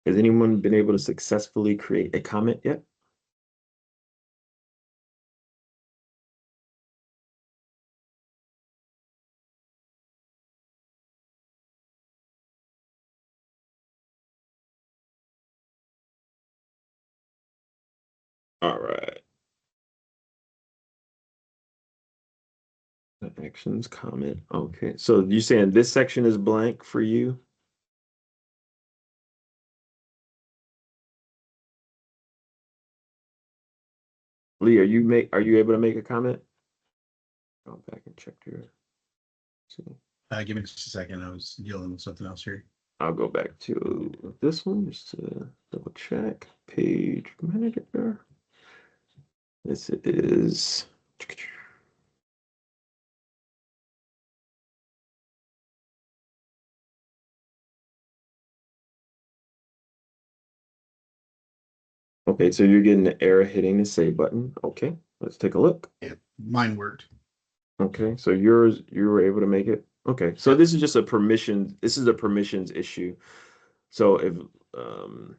Speaker 1: Has anyone been able to successfully create a comment yet? All right. Actions, comment. Okay. So you're saying this section is blank for you? Lee, are you able to make a comment? Go back and check your. See.
Speaker 2: Give me just a second. I was dealing with something else here.
Speaker 1: I'll go back to this one just to double check. Page manager. This is. Okay, so you're getting the error hitting the save button. Okay, let's take a look.
Speaker 2: Mine worked.
Speaker 1: Okay, so yours, you were able to make it. Okay, so
Speaker 2: Yep.
Speaker 1: this is just a permission. This is a permissions issue. So um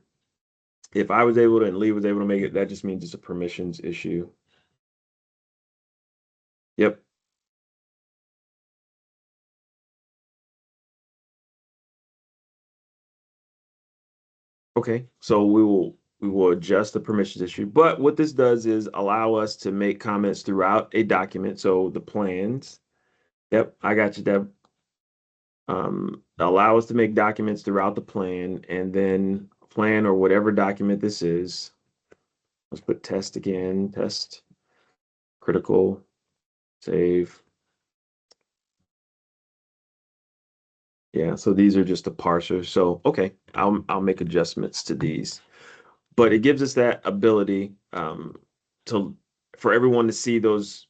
Speaker 1: if I was able to and Lee was able to make it, that just means it's a permissions issue. Yep. Okay, so we will adjust the permissions issue. But what this does is allow us to make comments throughout a document. So the plans. Yep, I got you, Deb. Allow us to make documents throughout the plan, and then plan or whatever document this is. Let's put test again, test, critical, save. Yeah, so these are just the parsers. So okay, I'll make adjustments to these. But it gives us that ability to for everyone to see those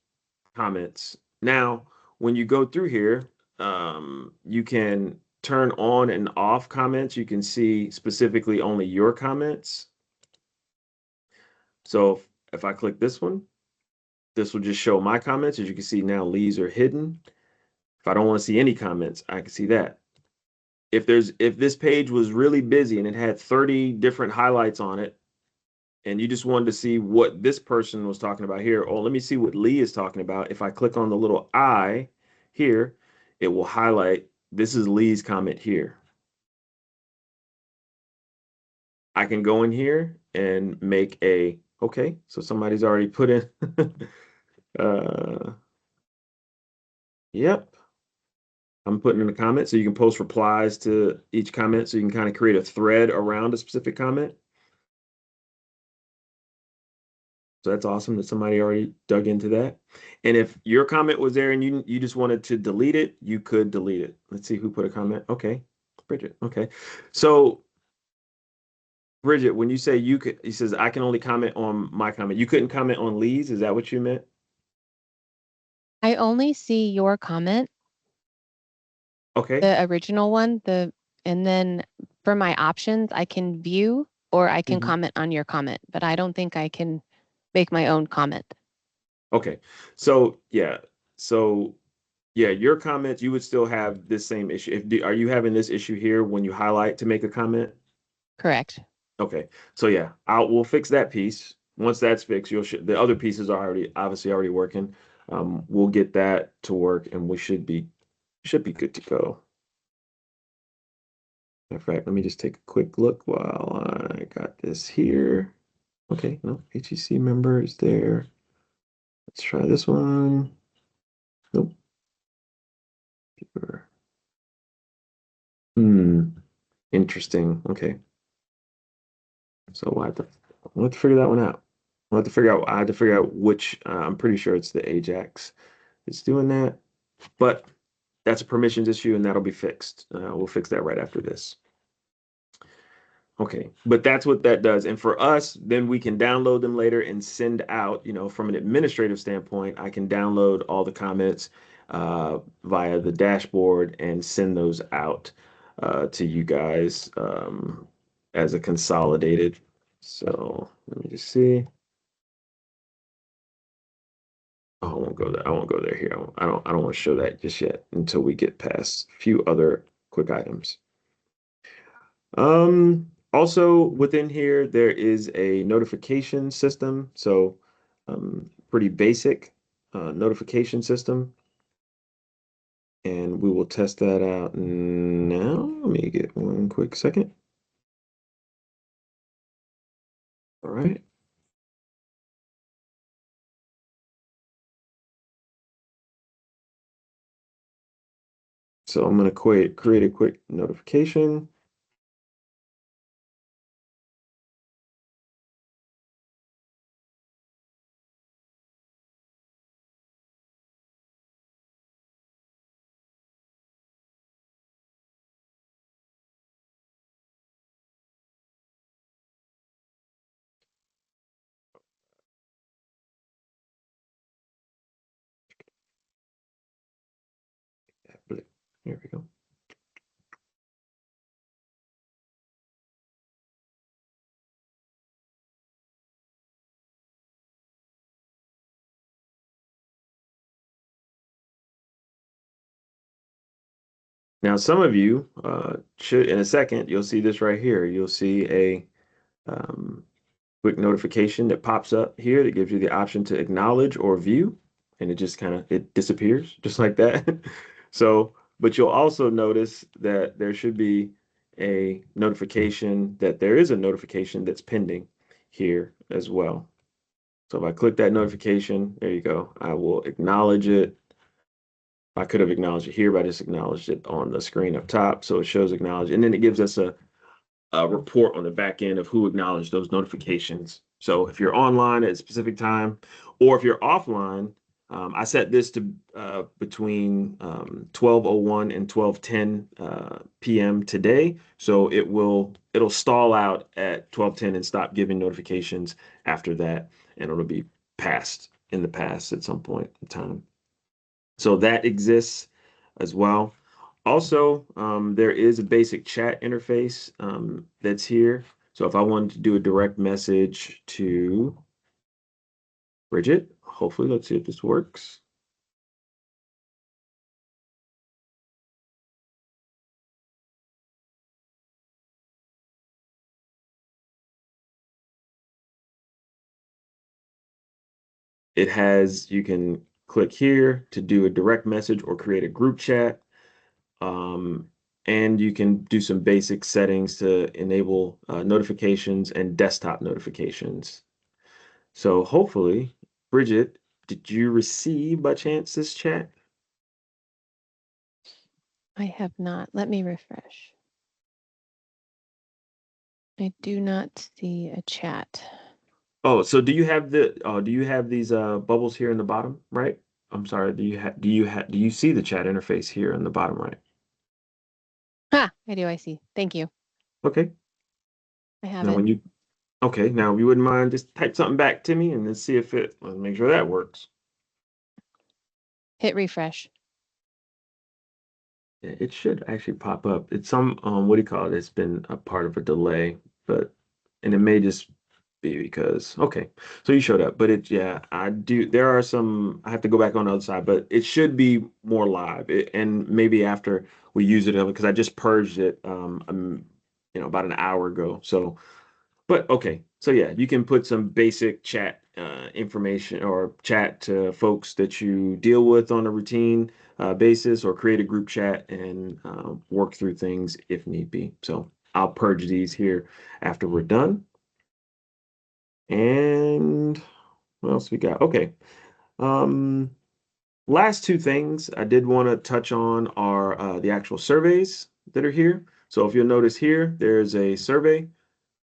Speaker 1: comments. Now, when you go through here, you can turn on and off comments. You can see specifically only your comments. So if I click this one, this will just show my comments. As you can see now, Lee's are hidden. If I don't want to see any comments, I can see that. If this page was really busy and it had 30 different highlights on it, and you just wanted to see what this person was talking about here, oh, let me see what Lee is talking about. If I click on the little I here, it will highlight this is Lee's comment here. I can go in here and make a, okay, so somebody's already put in, yep. I'm putting in a comment so you can post replies to each comment so you can kind of create a thread around a specific comment. So that's awesome that somebody already dug into that. And if your comment was there and you just wanted to delete it, you could delete it. Let's see who put a comment. Okay, Bridget. Okay. So Bridget, when you say you could, he says I can only comment on my comment. You couldn't comment on Lee's. Is that what you meant?
Speaker 6: I only see your comment,
Speaker 1: Okay.
Speaker 6: the original one, and then for my options, I can view or I can
Speaker 1: Mhm.
Speaker 6: comment on your comment, but I don't think I can make my own comment.
Speaker 1: Okay. So yeah. So yeah, your comments, you would still have this same issue. Are you having this issue here when you highlight to make a comment?
Speaker 6: Correct.
Speaker 1: Okay, so yeah, we'll fix that piece. Once that's fixed, the other pieces are obviously already working. We'll get that to work, and we should be good to go. In fact, let me just take a quick look while I got this here. Okay, no, HEC member is there. Let's try this one. Nope. Sure. Interesting. Okay, so we'll have to figure that one out. We'll have to figure out. I had to figure out which. I'm pretty sure it's the Ajax. It's doing that. But that's a permissions issue and that'll be fixed. We'll fix that right after this. Okay, but that's what that does. And for us, then we can download them later and send out, from an administrative standpoint, I can download all the comments via the dashboard and send those out to you guys as a consolidated. So let me just see. Oh, I won't go there. I won't go there here. I don't want to show that just yet until we get past a few other quick items. Also within here, there is a notification system. So, pretty basic notification system. And we will test that out now. Let me get one quick second. All right. So I'm going to create a quick notification. Here we go. Now, some of you should, in a second, you'll see this right here. You'll see a um, quick notification that pops up here that gives you the option to acknowledge or view, and it just kind of it disappears just like that. So, but you'll also notice that there should be a notification that there is a notification that's pending here as well. So if I click that notification, there you go. I will acknowledge it. I could have acknowledged it here, but I just acknowledged it on the screen up top. So it shows acknowledge, and then it gives us a report on the back end of who acknowledged those notifications. So if you're online at a specific time, or if you're offline, I set this to between 12:01 and 12:10 p.m. today. So it'll stall out at 12:10 and stop giving notifications after that, and it'll be passed in the past at some point in time. So that exists as well. Also, there is a basic chat interface that's here. So if I wanted to do a direct message to Bridget, hopefully, let's see if this works. It has, you can click here to do a direct message or create a group chat. And you can do some basic settings to enable notifications and desktop notifications. So hopefully, Bridget, did you receive by chance this chat?
Speaker 6: I have not. Let me refresh. I do not see a chat.
Speaker 1: Oh, so do you have these bubbles here in the bottom right? I'm sorry, do you see the chat interface here in the bottom right?
Speaker 6: Ah, I do. I see. Thank you.
Speaker 1: Okay.
Speaker 6: I have
Speaker 1: Now
Speaker 6: it.
Speaker 1: when you okay, now if you wouldn't mind just type something back to me and then see if let's make sure that works.
Speaker 6: Hit refresh.
Speaker 1: Yeah, it should actually pop up. It's some what do you call it? It's been a part of a delay, but and it may just be because okay. So you showed up, but yeah, I do there are some I have to go back on the other side, but it should be more live. And maybe after we use it because I just purged it about an hour ago. So but okay, so yeah, you can put some basic chat information or chat to folks that you deal with on a routine basis, or create a group chat and work through things if need be. So I'll purge these here after we're done. And what else we got? Okay. Um, last two things I did want to touch on are the actual surveys that are here. So if you'll notice here, there's a survey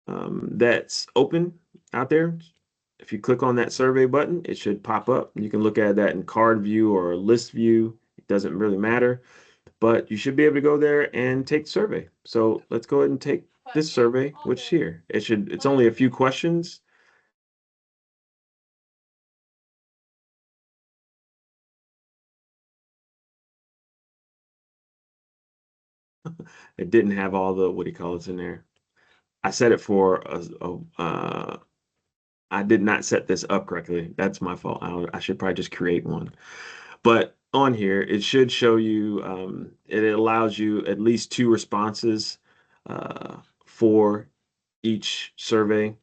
Speaker 1: that's open out there. If you click on that survey button, it should pop up. You can look at that in card view or list view. It doesn't really matter, but you should be able to go there and take the survey. So let's go ahead and take this survey, which here, it's only a few questions. It didn't have all the, what do you call it in there? I set it for I did not set this up correctly. That's my fault. I should probably just create one. But on here, it should show you, it allows you at least two responses for each survey.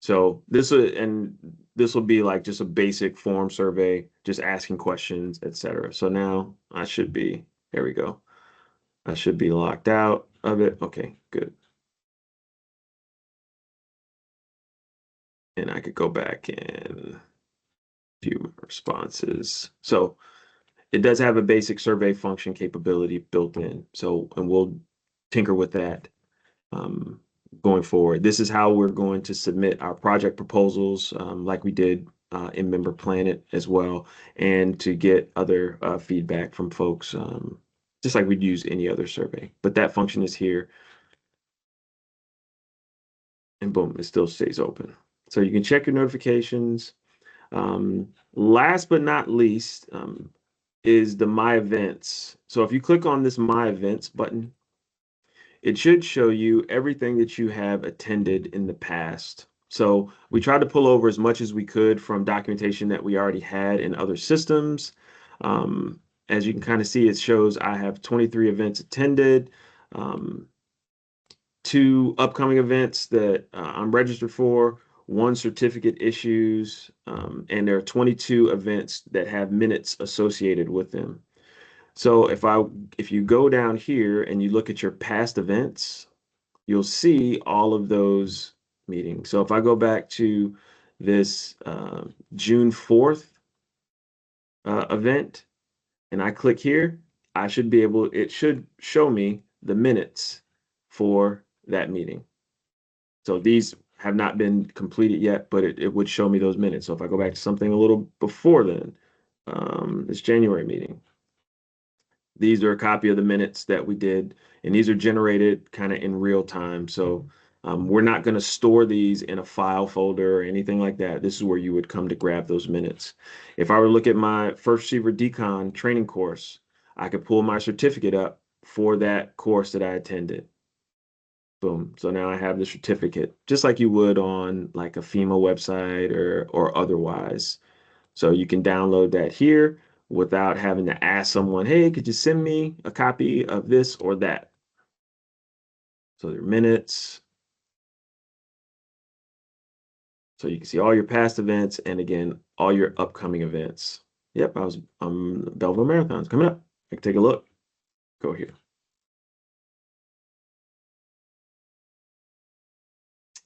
Speaker 1: So this will be like just a basic form survey, just asking questions, etc. So now there we go. I should be locked out of it. Okay, good. And I could go back and view responses. So it does have a basic survey function capability built in. So, and we'll tinker with that going forward. This is how we're going to submit our project proposals, like we did in Member Planet as well, and to get other feedback from folks, just like we'd use any other survey. But that function is here. And boom, it still stays open. So you can check your notifications. Last but not least is the My Events. So if you click on this My Events button, it should show you everything that you have attended in the past. So we tried to pull over as much as we could from documentation that we already had in other systems. as you can kind of see, it shows I have 23 events attended, 2 upcoming events that I'm registered for, 1 certificate issues, and there are 22 events that have minutes associated with them. So if you go down here and you look at your past events, you'll see all of those meetings. So if I go back to this June 4th event and I click here, it should show me the minutes for that meeting. So these have not been completed yet, but it would show me those minutes. So if I go back to something a little before then, this January meeting, these are a copy of the minutes that we did, and these are generated kind of in real time. So we're not going to store these in a file folder or anything like that. This is where you would come to grab those minutes. If I were to look at my First Receiver Decon training course, I could pull my certificate up for that course that I attended. Boom. So now I have the certificate, just like you would on like a FEMA website or otherwise. So you can download that here without having to ask someone, hey, could you send me a copy of this or that? So your minutes. So you can see all your past events and again, all your upcoming events. Yep, Belleville Marathon's coming up. I can take a look. Go here.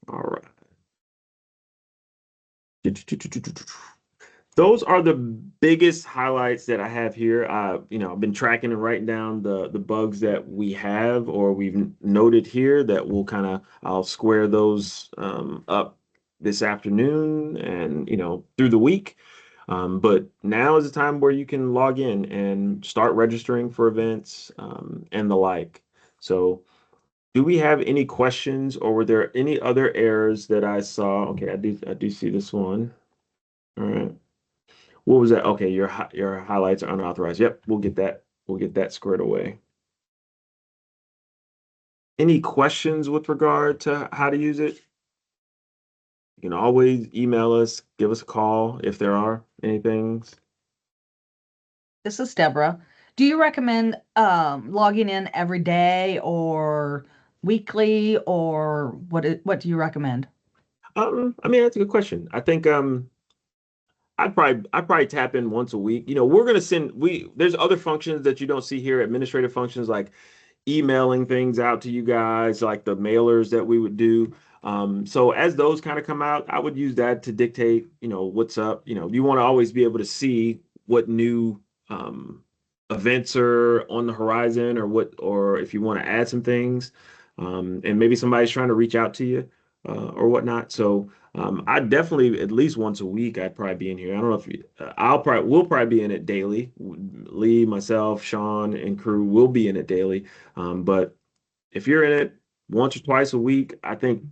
Speaker 1: All right. Those are the biggest highlights that I have here. I've been tracking and writing down the bugs that we have or we've noted here that I'll square those up this afternoon and through the week. But now is the time where you can log in and start registering for events and the like. So do we have any questions or were there any other errors that I saw? Okay, I do see this one. All right. What was that? Okay, your highlights are unauthorized. Yep, we'll get that. We'll get that squared away. Any questions with regard to how to use it? You can always email us, give us a call if there are any things.
Speaker 5: This is Deborah. Do you recommend logging in every day or weekly, or what do you recommend?
Speaker 1: That's a good question. I think I'd probably tap in once a week. We're gonna there's other functions that you don't see here, administrative functions like emailing things out to you guys, like the mailers that we would do. So as those kind of come out, I would use that to dictate, what's up. You want to always be able to see what new events are on the horizon or if you want to add some things. And maybe somebody's trying to reach out to you or whatnot. So I definitely at least once a week I'd probably be in here. I don't know if we'll probably be in it daily. Lee, myself, Sean, and crew will be in it daily. But if you're in it once or twice a week, I think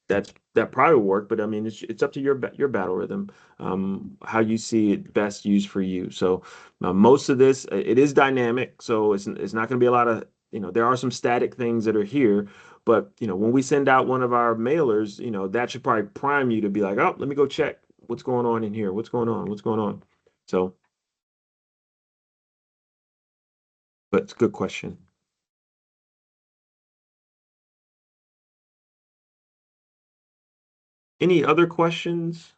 Speaker 1: that probably will work. But I mean, it's up to your battle rhythm, how you see it best used for you. So most of this it is dynamic, so it's not going to be a lot of there are some static things that are here. But when we send out one of our mailers, that should probably prime you to be like, oh, let me go check what's going on in here. What's going on? What's going on? So, but it's a good question. Any other questions?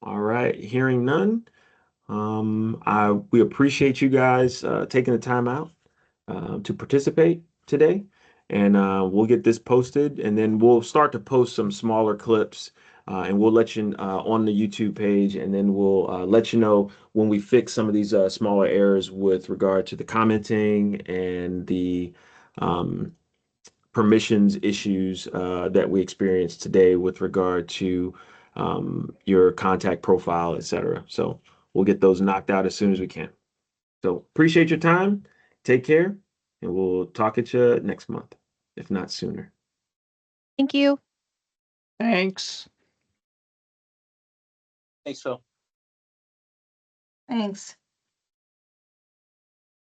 Speaker 1: All right, hearing none. We appreciate you guys taking the time out to participate today, and we'll get this posted, and then we'll start to post some smaller clips, and we'll let you on the YouTube page, and then we'll let you know when we fix some of these smaller errors with regard to the commenting and the permissions issues that we experienced today with regard to your contact profile, etc. So we'll get those knocked out as soon as we can. So appreciate your time. Take care, and we'll talk at you next month, if not sooner.
Speaker 6: Thank you.
Speaker 7: Thanks.
Speaker 4: Thanks, Phil.
Speaker 5: Thanks.